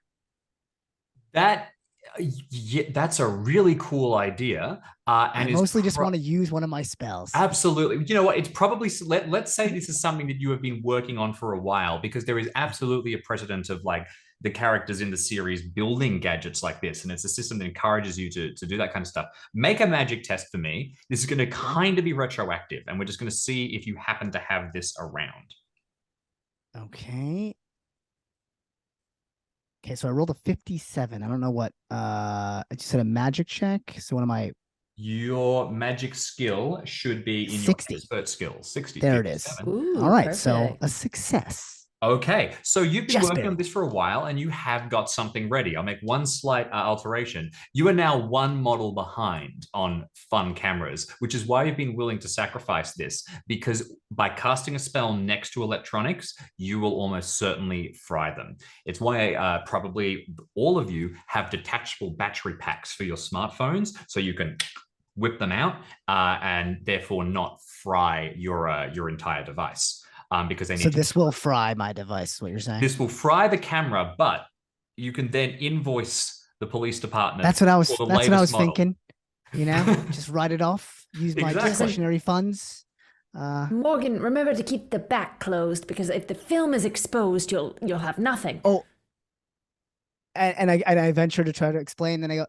S1: That's a really cool idea. And
S3: I mostly just want to use one of my spells.
S1: Absolutely. You know what? It's probably, let's say this is something that you have been working on for a while, because there is absolutely a precedent of like the characters in the series building gadgets like this. And it's a system that encourages you to do that kind of stuff. Make a magic test for me. This is going to kind of be retroactive, and we're just going to see if you happen to have this around.
S3: Okay. Okay, so I rolled a 57. I don't know what I just said a magic check. So what am I?
S1: Your magic skill should be in
S3: 60.
S1: Your expert skill. 60.
S3: There it is.
S2: Ooh,
S3: all right,
S2: perfect.
S3: so a success.
S1: Okay, so you've been working on this for a while, and you have got something ready. I'll make one slight alteration. You are now one model behind on fun cameras, which is why you've been willing to sacrifice this, because by casting a spell next to electronics, you will almost certainly fry them. It's why probably all of you have detachable battery packs for your smartphones, so you can whip them out and therefore not fry your entire device. Because they need.
S3: So this will fry my device. What you're saying?
S1: This will fry the camera, but you can then invoice the police department.
S3: That's what I was thinking. You know, just write it off. Use my discretionary funds.
S2: Morgan, remember to keep the back closed, because if the film is exposed, you'll have nothing.
S3: Oh, I venture to try to explain. Then I go,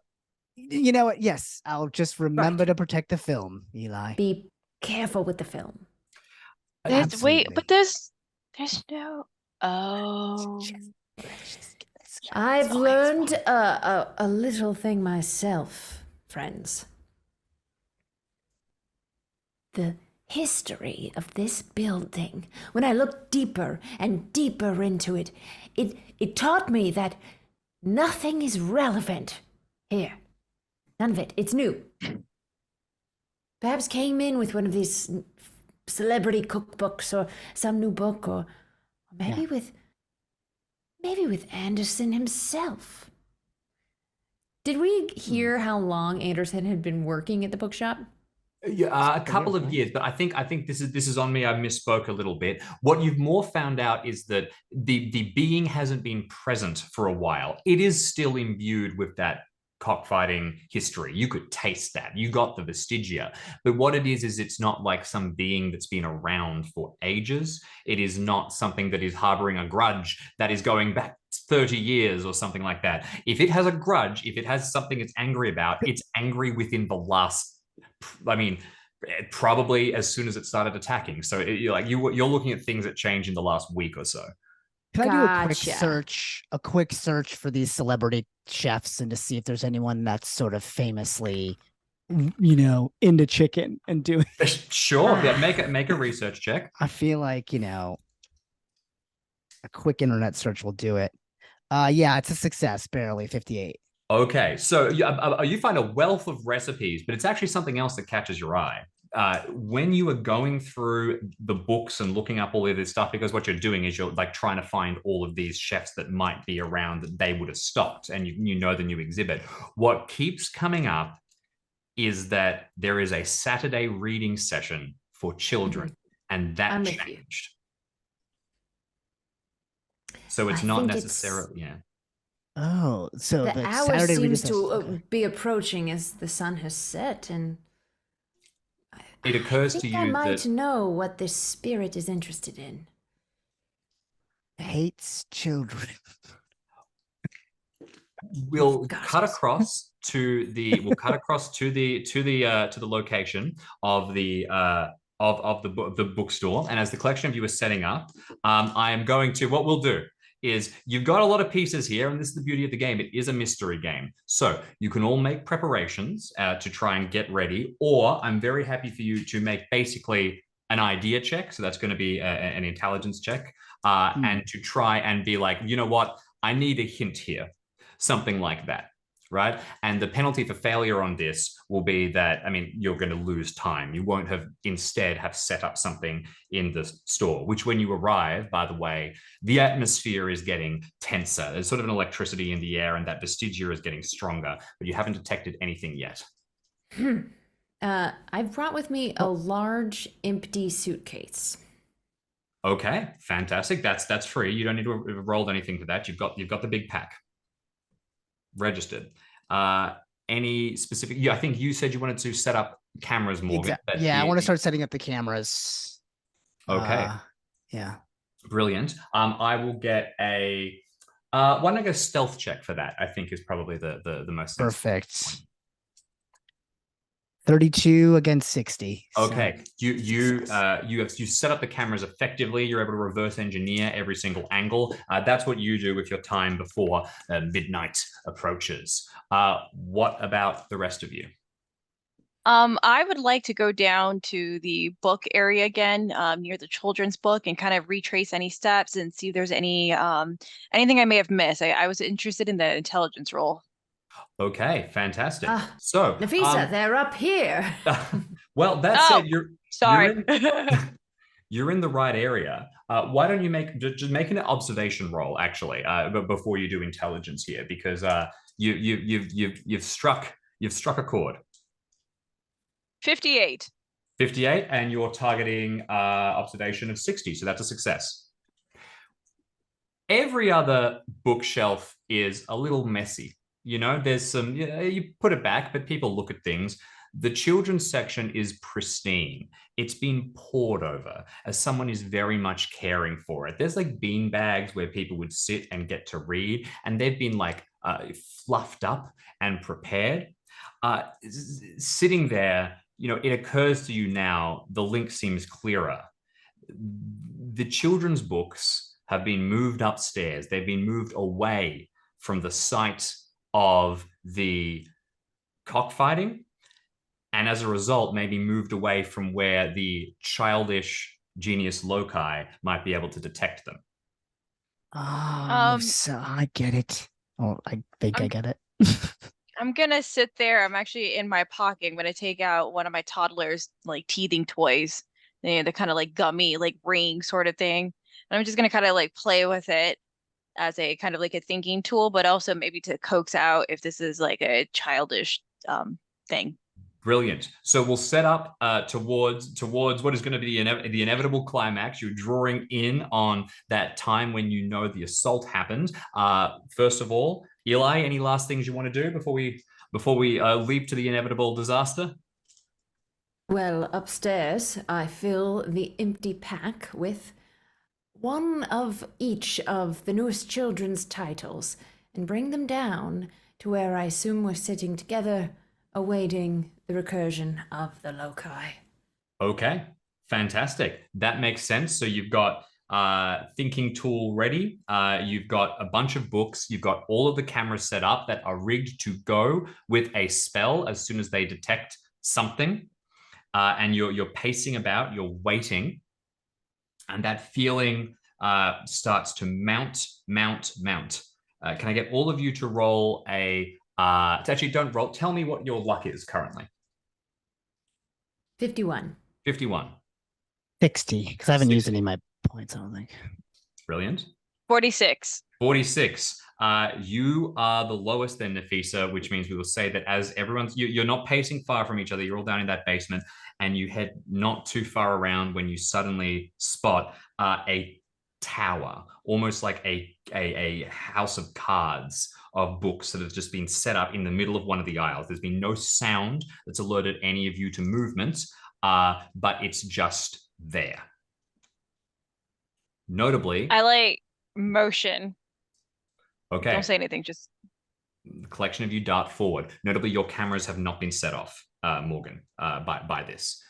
S3: you know what? Yes, I'll just remember to protect the film, Eli.
S2: Be careful with the film.
S4: Wait,
S3: Absolutely.
S4: but there's no. Oh.
S3: Let's go.
S2: I've
S3: It's fine,
S2: learned
S3: it's fine.
S2: a little thing myself, friends. The history of this building. When I looked deeper and deeper into it, it taught me that nothing is relevant here. None of it. It's new. Perhaps came in with one of these celebrity cookbooks or some new book, or maybe with Anderson himself. Did we hear how long Anderson had been working at the bookshop?
S1: Yeah, a couple of years, but I think this is on me. I misspoke a little bit. What you've more found out is that the being hasn't been present for a while. It is still imbued with that cockfighting history. You could taste that. You got the vestigia. But what it is it's not like some being that's been around for ages. It is not something that is harboring a grudge that is going back 30 years or something like that. If it has a grudge, if it has something it's angry about, it's angry within the last, I mean, probably as soon as it started attacking. So you're looking at things that change in the last week or so.
S3: Can I do
S2: Gotcha.
S3: a quick search for these celebrity chefs and to see if there's anyone that's sort of famously, into chicken and doing?
S1: Sure, yeah, make a research check.
S3: I feel like, a quick internet search will do it. Yeah, it's a success, barely 58.
S1: Okay, so you find a wealth of recipes, but it's actually something else that catches your eye. When you are going through the books and looking up all of this stuff, because what you're doing is you're like trying to find all of these chefs that might be around that they would have stocked, and you know the new exhibit. What keeps coming up is that there is a Saturday reading session for children, and that
S2: I'm with you.
S1: changed. So it's
S2: I
S1: not
S2: think
S1: necessarily, yeah.
S3: Oh, so
S2: The
S3: the
S2: hour
S3: Saturday reading
S2: seems to
S3: session, okay.
S2: be approaching as the sun has set, and
S1: It occurs
S2: I
S1: to
S2: think I
S1: you
S2: might
S1: that
S2: know what this spirit is interested in.
S3: Hates children.
S1: we'll
S2: Got
S1: cut
S2: it.
S1: across to the location of the bookstore, and as the collection of you are setting up, I am going to, what we'll do is, you've got a lot of pieces here, and this is the beauty of the game. It is a mystery game, so you can all make preparations to try and get ready, or I'm very happy for you to make basically an idea check, so that's going to be an intelligence check, and to try and be like, you know what, I need a hint here, something like that, right? And the penalty for failure on this will be that, I mean, you're going to lose time. You won't have instead have set up something in the store, which when you arrive, by the way, the atmosphere is getting tenser. There's sort of an electricity in the air, and that vestigia is getting stronger, but you haven't detected anything yet.
S2: I've brought with me a large empty suitcase.
S1: Okay, fantastic. That's free. You don't need to have rolled anything for that. You've got the big pack registered. Any specific? Yeah, I think you said you wanted to set up cameras, Morgan.
S3: Exactly. Yeah, I want to start setting up the cameras.
S1: Okay.
S3: Yeah.
S1: Brilliant. I will get a. Why don't I go stealth check for that? I think is probably the most
S3: perfect. 32 against 60.
S1: Okay, so. You set up the cameras effectively. You're able to reverse engineer every single angle. That's what you do with your time before midnight approaches. What about the rest of you?
S4: I would like to go down to the book area again, near the children's book, and kind of retrace any steps and see if there's anything I may have missed. I was interested in the intelligence roll.
S1: Okay, fantastic. So,
S2: Nafisa, they're up here.
S1: well, that said,
S4: sorry.
S1: You're in the right area. Why don't you just make an observation roll, actually, but before you do intelligence here, because you've struck a chord.
S4: 58.
S1: 58, and you're targeting observation of 60, so that's a success. Every other bookshelf is a little messy. There's some, you put it back, but people look at things. The children's section is pristine. It's been pored over as someone is very much caring for it. There's like bean bags where people would sit and get to read, and they've been like fluffed up and prepared. Sitting there, it occurs to you now, the link seems clearer. The children's books have been moved upstairs. They've been moved away from the site of the cockfighting, and as a result, maybe moved away from where the childish genius loci might be able to detect them.
S3: So I get it. Oh, I think I get it.
S4: I'm gonna sit there. I'm actually in my pocket. I'm gonna take out one of my toddler's like teething toys, the kind of like gummy, like ring sort of thing. And I'm just gonna kind of like play with it as a kind of like a thinking tool, but also maybe to coax out if this is like a childish thing.
S1: Brilliant. So we'll set up towards what is going to be the inevitable climax. You're drawing in on that time when you know the assault happened. First of all, Eli, any last things you want to do before we leap to the inevitable disaster?
S2: Well, upstairs, I fill the empty pack with one of each of the newest children's titles and bring them down to where I assume we're sitting together, awaiting the recursion of the loci.
S1: Okay, fantastic. That makes sense. So you've got thinking tool ready. You've got a bunch of books. You've got all of the cameras set up that are rigged to go with a spell as soon as they detect something. And you're pacing about, you're waiting. And that feeling starts to mount. Can I get all of you to roll actually, don't roll. Tell me what your luck is currently.
S2: 51.
S1: 51.
S3: 60, because I haven't used any of my points, I don't think.
S1: Brilliant.
S4: 46.
S1: 46. You are the lowest then, Nafisa, which means we will say that as you're not pacing far from each other, you're all down in that basement, and you head not too far around when you suddenly spot a tower, almost like a house of cards of books that have just been set up in the middle of one of the aisles. There's been no sound that's alerted any of you to movement, but it's just there. Notably,
S4: I like motion.
S1: Okay.
S4: Don't say anything, just
S1: The collection of you dart forward. Notably, your cameras have not been set off, Morgan, by this.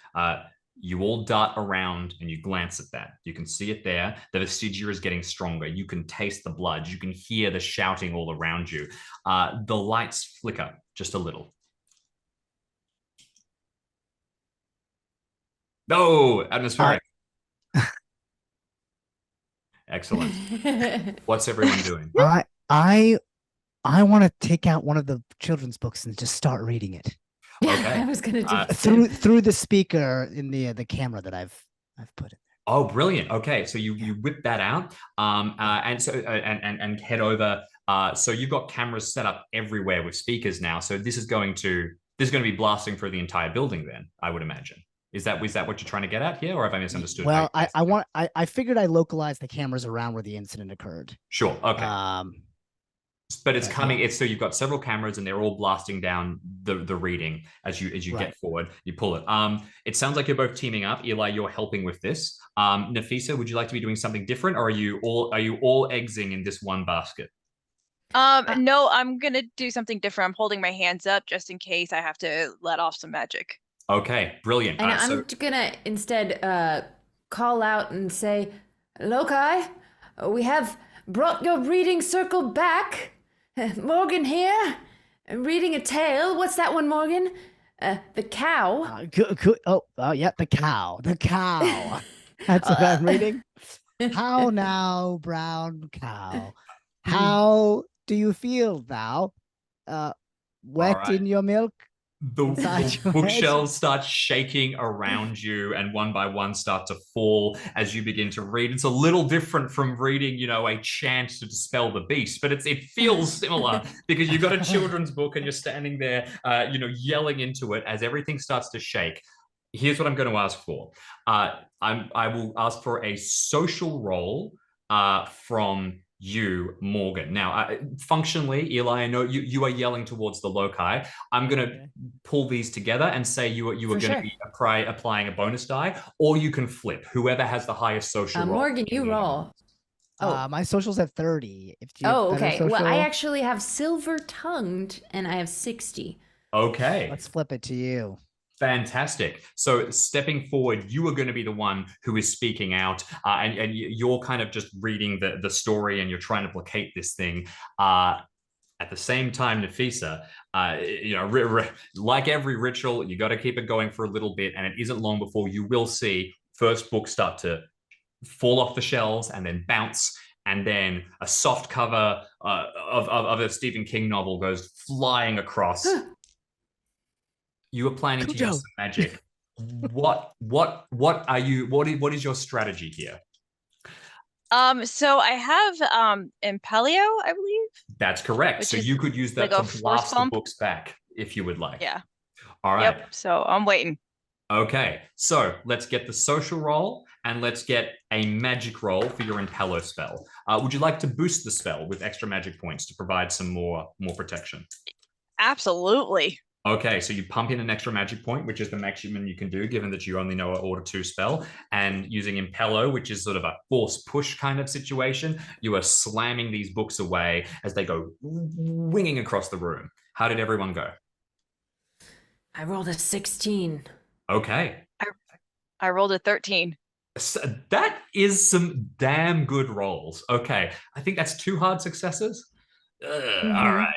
S1: You all dart around and you glance at that. You can see it there. The vestigia is getting stronger. You can taste the blood. You can hear the shouting all around you. The lights flicker just a little. No, atmospheric. Excellent. What's everyone doing?
S3: I want to take out one of the children's books and just start reading it.
S1: Okay.
S2: I was gonna do
S3: through the speaker in the camera that I've put in there.
S1: Oh, brilliant. Okay, so you whip that out, and head over. So you've got cameras set up everywhere with speakers now. So this is going to be blasting through the entire building. Then I would imagine. Is that what you're trying to get at here, or have I misunderstood?
S3: Well, I figured I localized the cameras around where the incident occurred.
S1: Sure. Okay. But it's coming. It's so you've got several cameras and they're all blasting down the reading as you
S3: Right.
S1: get forward. You pull it. It sounds like you're both teaming up. Eli, you're helping with this. Nafisa, would you like to be doing something different, or are you all eggsing in this one basket?
S4: no, I'm gonna do something different. I'm holding my hands up just in case I have to let off some magic.
S1: Okay, brilliant.
S2: And I'm gonna instead call out and say, Loci, we have brought your reading circle back. Morgan here, reading a tale. What's that one, Morgan? The cow.
S3: Yeah, the cow. The cow. That's what I'm reading. How now, brown cow? How do you feel thou? Wet
S1: right.
S3: in your milk?
S1: The bookshelves start shaking around you, and one by one start to fall as you begin to read. It's a little different from reading, a chant to dispel the beast, but it feels similar because you've got a children's book and you're standing there, yelling into it as everything starts to shake. Here's what I'm going to ask for. I will ask for a social roll from you, Morgan. Now, functionally, Eli, I know you are yelling towards the loci. I'm going to pull these together and say you are going to be applying a bonus die, or you can flip. Whoever has the highest social roll.
S2: Morgan, you roll.
S3: My social's at 30. If you
S2: okay.
S3: social...
S2: Well, I actually have silver tongued, and I have 60.
S1: Okay.
S3: Let's flip it to you.
S1: Fantastic. So stepping forward, you are going to be the one who is speaking out, and you're kind of just reading the story, and you're trying to placate this thing. At the same time, Nafisa, like every ritual, you got to keep it going for a little bit, and it isn't long before you will see first books start to fall off the shelves and then bounce, and then a soft cover of a Stephen King novel goes flying across. You are planning to use some magic. What is your strategy here?
S4: So I have Impelio, I believe.
S1: That's correct. So you could use that
S4: like
S1: to blast the books back if you would like.
S4: Yeah.
S1: All right.
S4: Yep. So I'm waiting.
S1: Okay. So let's get the social roll and let's get a magic roll for your Impello spell. Would you like to boost the spell with extra magic points to provide some more protection?
S4: Absolutely.
S1: Okay, so you pump in an extra magic point, which is the maximum you can do, given that you only know an Order 2 spell, and using Impello, which is sort of a force push kind of situation, you are slamming these books away as they go winging across the room. How did everyone go?
S2: I rolled a 16.
S1: Okay.
S4: I rolled a 13.
S1: So that is some damn good rolls. Okay, I think that's 2 hard successes. All right.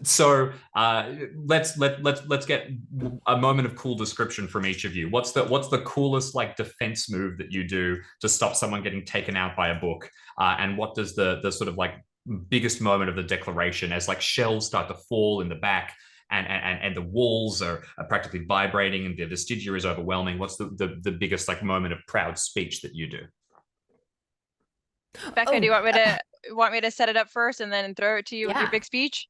S1: So let's get a moment of cool description from each of you. What's the coolest like defense move that you do to stop someone getting taken out by a book? And what does the sort of like biggest moment of the declaration as like shells start to fall in the back and the walls are practically vibrating and the vestigia is overwhelming? What's the biggest like moment of proud speech that you do?
S4: Becca, do you want me to set it up first and then throw it to you with your big speech?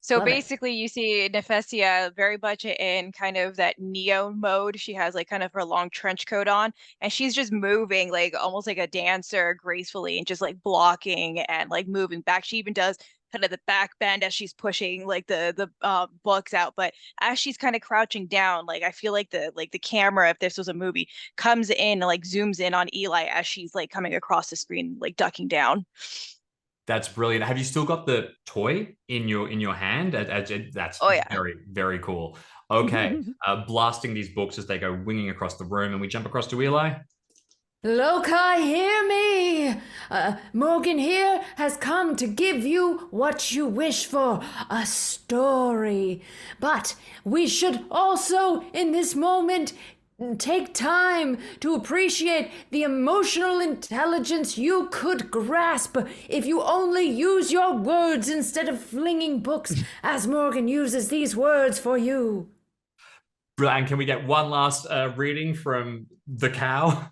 S4: So basically you see Nefesia very much in kind of that Neo mode. She has like kind of her long trench coat on and she's just moving like almost like a dancer gracefully and just like blocking and like moving back. She even does kind of the back bend as she's pushing like the books out. But as she's kind of crouching down, like I feel like the camera, if this was a movie, comes in and like zooms in on Eli as she's like coming across the screen, like ducking down.
S1: That's brilliant. Have you still got the toy in your hand? That's very, very cool. Okay, blasting these books as they go winging across the room, and we jump across to Eli.
S2: Loci, hear me! Morgan here has come to give you what you wish for, a story. But we should also, in this moment, take time to appreciate the emotional intelligence you could grasp if you only use your words instead of flinging books, as Morgan uses these words for you.
S1: And can we get one last reading from the cow?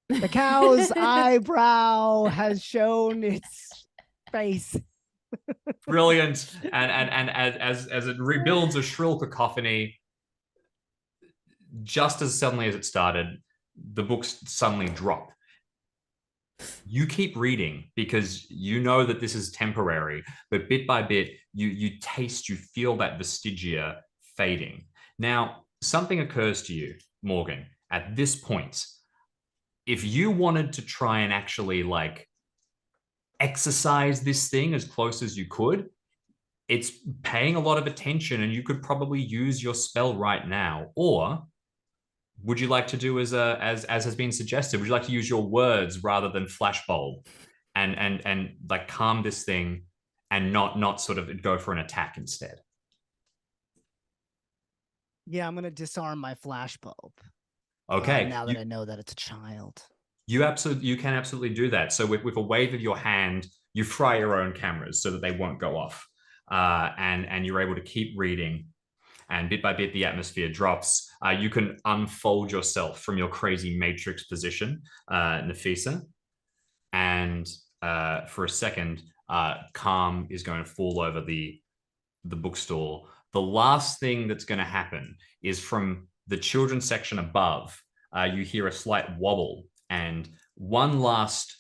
S3: The cow's eyebrow has shown its face.
S1: Brilliant. And as it rebuilds a shrill cacophony, just as suddenly as it started, the books suddenly drop. You keep reading because you know that this is temporary, but bit by bit, you feel that vestigia fading. Now, something occurs to you, Morgan, at this point. If you wanted to try and actually like exercise this thing as close as you could, it's paying a lot of attention and you could probably use your spell right now. Or would you like to do as has been suggested? Would you like to use your words rather than flashbulb and like calm this thing and not sort of go for an attack instead?
S3: Yeah, I'm gonna disarm my flashbulb.
S1: Okay.
S3: Now that I know that it's a child.
S1: You can absolutely do that. So with a wave of your hand, you fry your own cameras so that they won't go off. And you're able to keep reading. And bit by bit, the atmosphere drops. You can unfold yourself from your crazy matrix position, Nafisa. And for a second, calm is going to fall over the bookstore. The last thing that's going to happen is from the children's section above, you hear a slight wobble and one last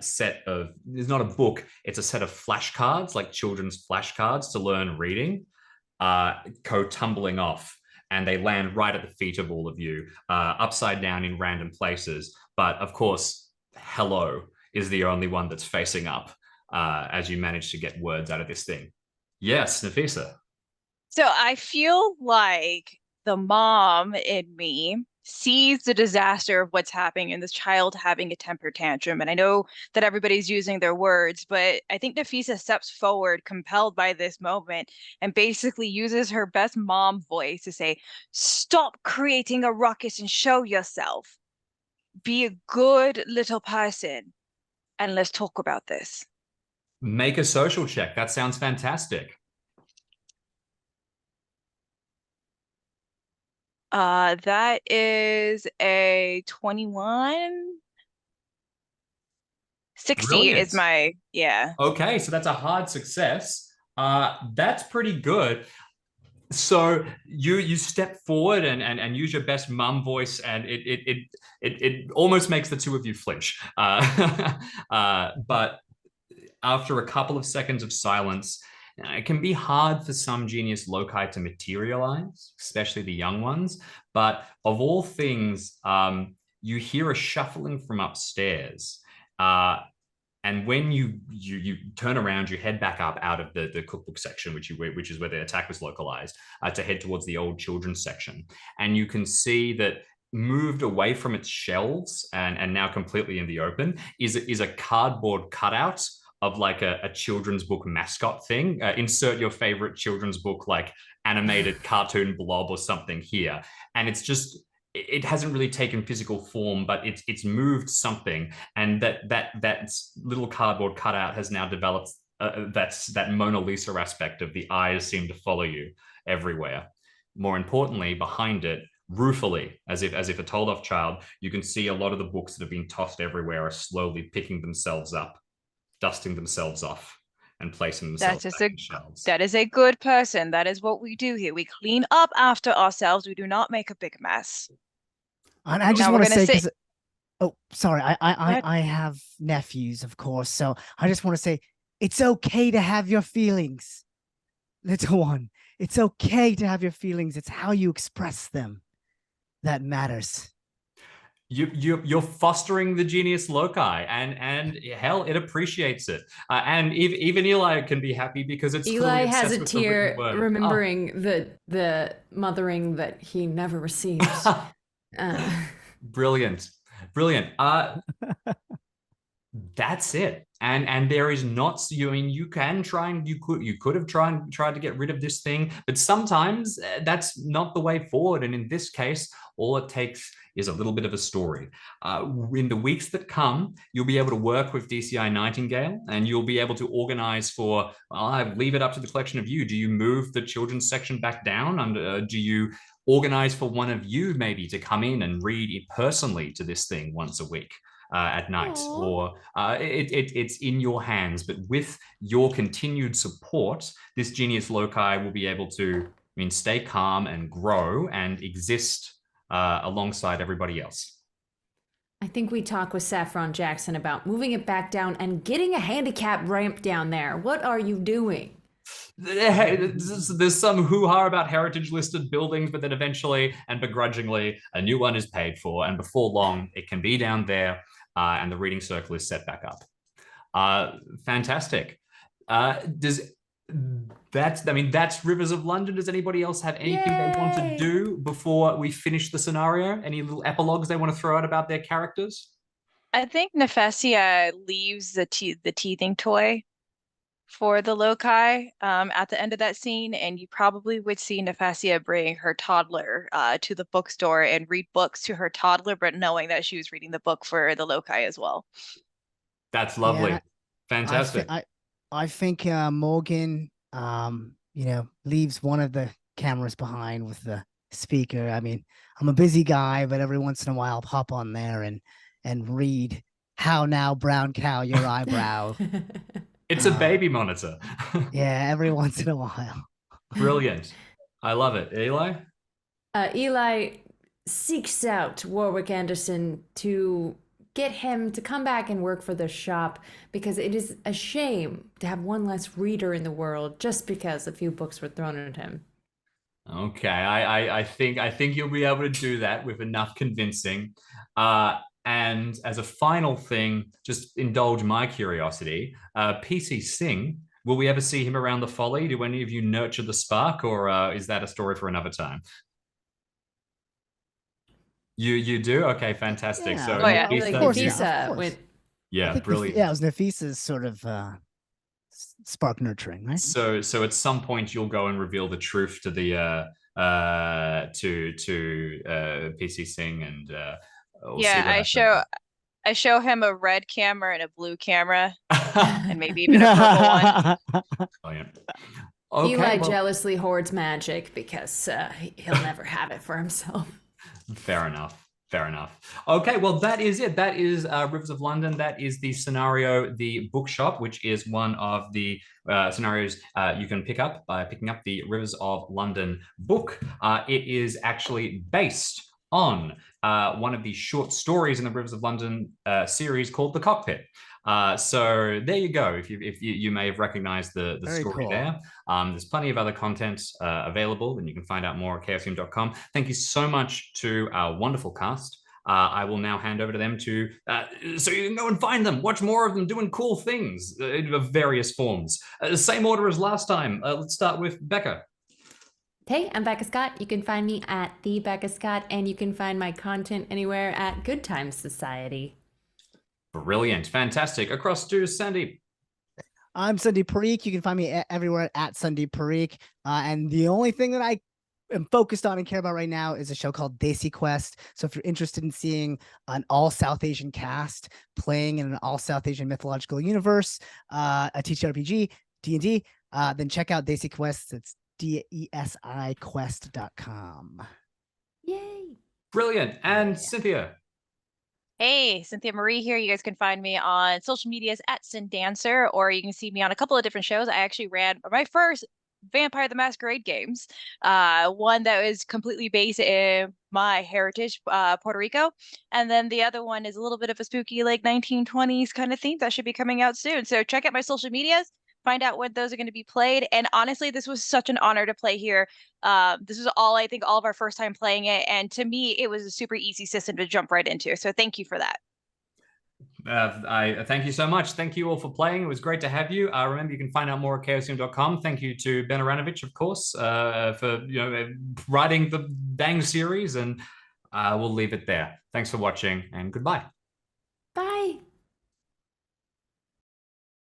S1: set of, it's not a book, it's a set of flashcards, like children's flashcards to learn reading, go tumbling off. And they land right at the feet of all of you, upside down in random places. But of course, hello is the only one that's facing up as you manage to get words out of this thing. Yes, Nafisa.
S4: So I feel like the mom in me sees the disaster of what's happening and this child having a temper tantrum. And I know that everybody's using their words, but I think Nafisa steps forward, compelled by this moment, and basically uses her best mom voice to say, "Stop creating a ruckus and show yourself. Be a good little person, and let's talk about this."
S1: Make a social check. That sounds fantastic.
S4: That is a 21. 60
S1: Brilliant.
S4: is my, yeah.
S1: Okay, so that's a hard success. That's pretty good. So you step forward and use your best mum voice, and it almost makes the two of you flinch. But after a couple of seconds of silence, it can be hard for some genius loci to materialize, especially the young ones. But of all things, you hear a shuffling from upstairs. And when you turn around, you head back up out of the cookbook section, which is where the attack was localized, to head towards the old children's section. And you can see that moved away from its shelves and now completely in the open is a cardboard cutout of like a children's book mascot thing. Insert your favorite children's book, like animated cartoon blob or something here. And it's just, it hasn't really taken physical form, but it's moved something. And that little cardboard cutout has now developed that Mona Lisa aspect of the eyes seem to follow you everywhere. More importantly, behind it, ruefully, as if a told off child, you can see a lot of the books that have been tossed everywhere are slowly picking themselves up, dusting themselves off, and placing themselves back in shelves.
S4: That is a good person. That is what we do here. We clean up after ourselves. We do not make a big mess.
S3: And I just want to say, oh, sorry, I have nephews, of course, so I just want to say, it's okay to have your feelings, little one. It's okay to have your feelings. It's how you express them that matters.
S1: You're fostering the genius loci, and hell, it appreciates it. And even Eli can be happy because it's
S2: Eli has a tear remembering the mothering that he never received.
S1: Brilliant. That's it. And there is not, I mean, you can try and you could have tried to get rid of this thing, but sometimes that's not the way forward. And in this case, all it takes is a little bit of a story. In the weeks that come, you'll be able to work with DCI Nightingale, and you'll be able to organize for, I leave it up to the collection of you. Do you move the children's section back down? Do you organize for one of you maybe to come in and read it personally to this thing once a week? At night, or it's in your hands. But with your continued support, this genius loci will be able to, stay calm and grow and exist alongside everybody else.
S2: I think we talked with Saffron Jackson about moving it back down and getting a handicap ramp down there. What are you doing?
S1: There's some hoo-ha about heritage listed buildings, but then eventually and begrudgingly a new one is paid for, and before long it can be down there, and the reading circle is set back up. Fantastic. That's Rivers of London. Does anybody else have anything they want to do before we finish the scenario? Any little epilogues they want to throw out about their characters?
S4: I think Nefesia leaves the teething toy for the loci at the end of that scene, and you probably would see Nefesia bring her toddler to the bookstore and read books to her toddler, but knowing that she was reading the book for the loci as well.
S1: That's lovely. Yeah, fantastic.
S3: I think Morgan, leaves one of the cameras behind with the speaker. I mean, I'm a busy guy, but every once in a while I'll pop on there and read "How Now, Brown Cow, Your Eyebrow."
S1: It's a baby monitor.
S3: Yeah, every once in a while.
S1: Brilliant. I love it. Eli?
S2: Eli seeks out Warwick Anderson to get him to come back and work for the shop, because it is a shame to have one less reader in the world just because a few books were thrown at him.
S1: Okay, I think you'll be able to do that with enough convincing. And as a final thing, just indulge my curiosity. PC Singh, will we ever see him around the Folly? Do any of you nurture the spark, or is that a story for another time? You do? Okay, fantastic.
S3: Yeah,
S1: So
S4: Oh, yeah.
S2: Like
S3: course, yeah,
S2: Nafisa
S3: of course.
S2: went.
S3: I
S1: yeah,
S3: think
S1: brilliant.
S3: yeah, it was Nafisa's sort of spark nurturing, right?
S1: So at some point you'll go and reveal the truth to the PC Singh, and we'll see
S4: Yeah,
S1: what happens.
S4: I show him a red camera and a blue camera, and maybe even a purple one.
S1: Brilliant. Okay,
S2: Eli
S1: well,
S2: jealously hoards magic because he'll never have it for himself.
S1: fair enough. Fair enough. Okay, well, that is it. That is Rivers of London. That is the scenario, the bookshop, which is one of the scenarios you can pick up by picking up the Rivers of London book. It is actually based on one of the short stories in the Rivers of London series called The Cockpit. So there you go. If you may have recognized the
S3: Very
S1: story
S3: cool.
S1: there. There's plenty of other content available, and you can find out more at chaosium.com. Thank you so much to our wonderful cast. I will now hand over to them so you can go and find them, watch more of them doing cool things of various forms. Same order as last time. Let's start with Becca.
S2: Hey, I'm Becca Scott. You can find me at the Becca Scott, and you can find my content anywhere at Good Times Society.
S1: Brilliant, fantastic. Across to Sandeep.
S3: I'm Sandeep Parikh. You can find me everywhere at Sandeep Parikh. And the only thing that I am focused on and care about right now is a show called Desi Quest. So if you're interested in seeing an all South Asian cast playing in an all South Asian mythological universe, a TTRPG, D&D, then check out Desi Quest. It's DESIQuest.com.
S2: Yay!
S1: Brilliant. And
S3: Yeah.
S1: Cynthia.
S4: Hey, Cynthia Marie here. You guys can find me on social medias at Dancer, or you can see me on a couple of different shows. I actually ran my first Vampire the Masquerade games, one that was completely based in my heritage, Puerto Rico, and then the other one is a little bit of a spooky, like 1920s kind of theme that should be coming out soon. So check out my social medias, find out when those are going to be played. And honestly, this was such an honor to play here. This was I think all of our first time playing it, and to me, it was a super easy system to jump right into. So thank you for that.
S1: I thank you so much. Thank you all for playing. It was great to have you. Remember, you can find out more at chaosium.com. Thank you to Ben Aranovich, of course, for writing the dang series, and we'll leave it there. Thanks for watching, and goodbye.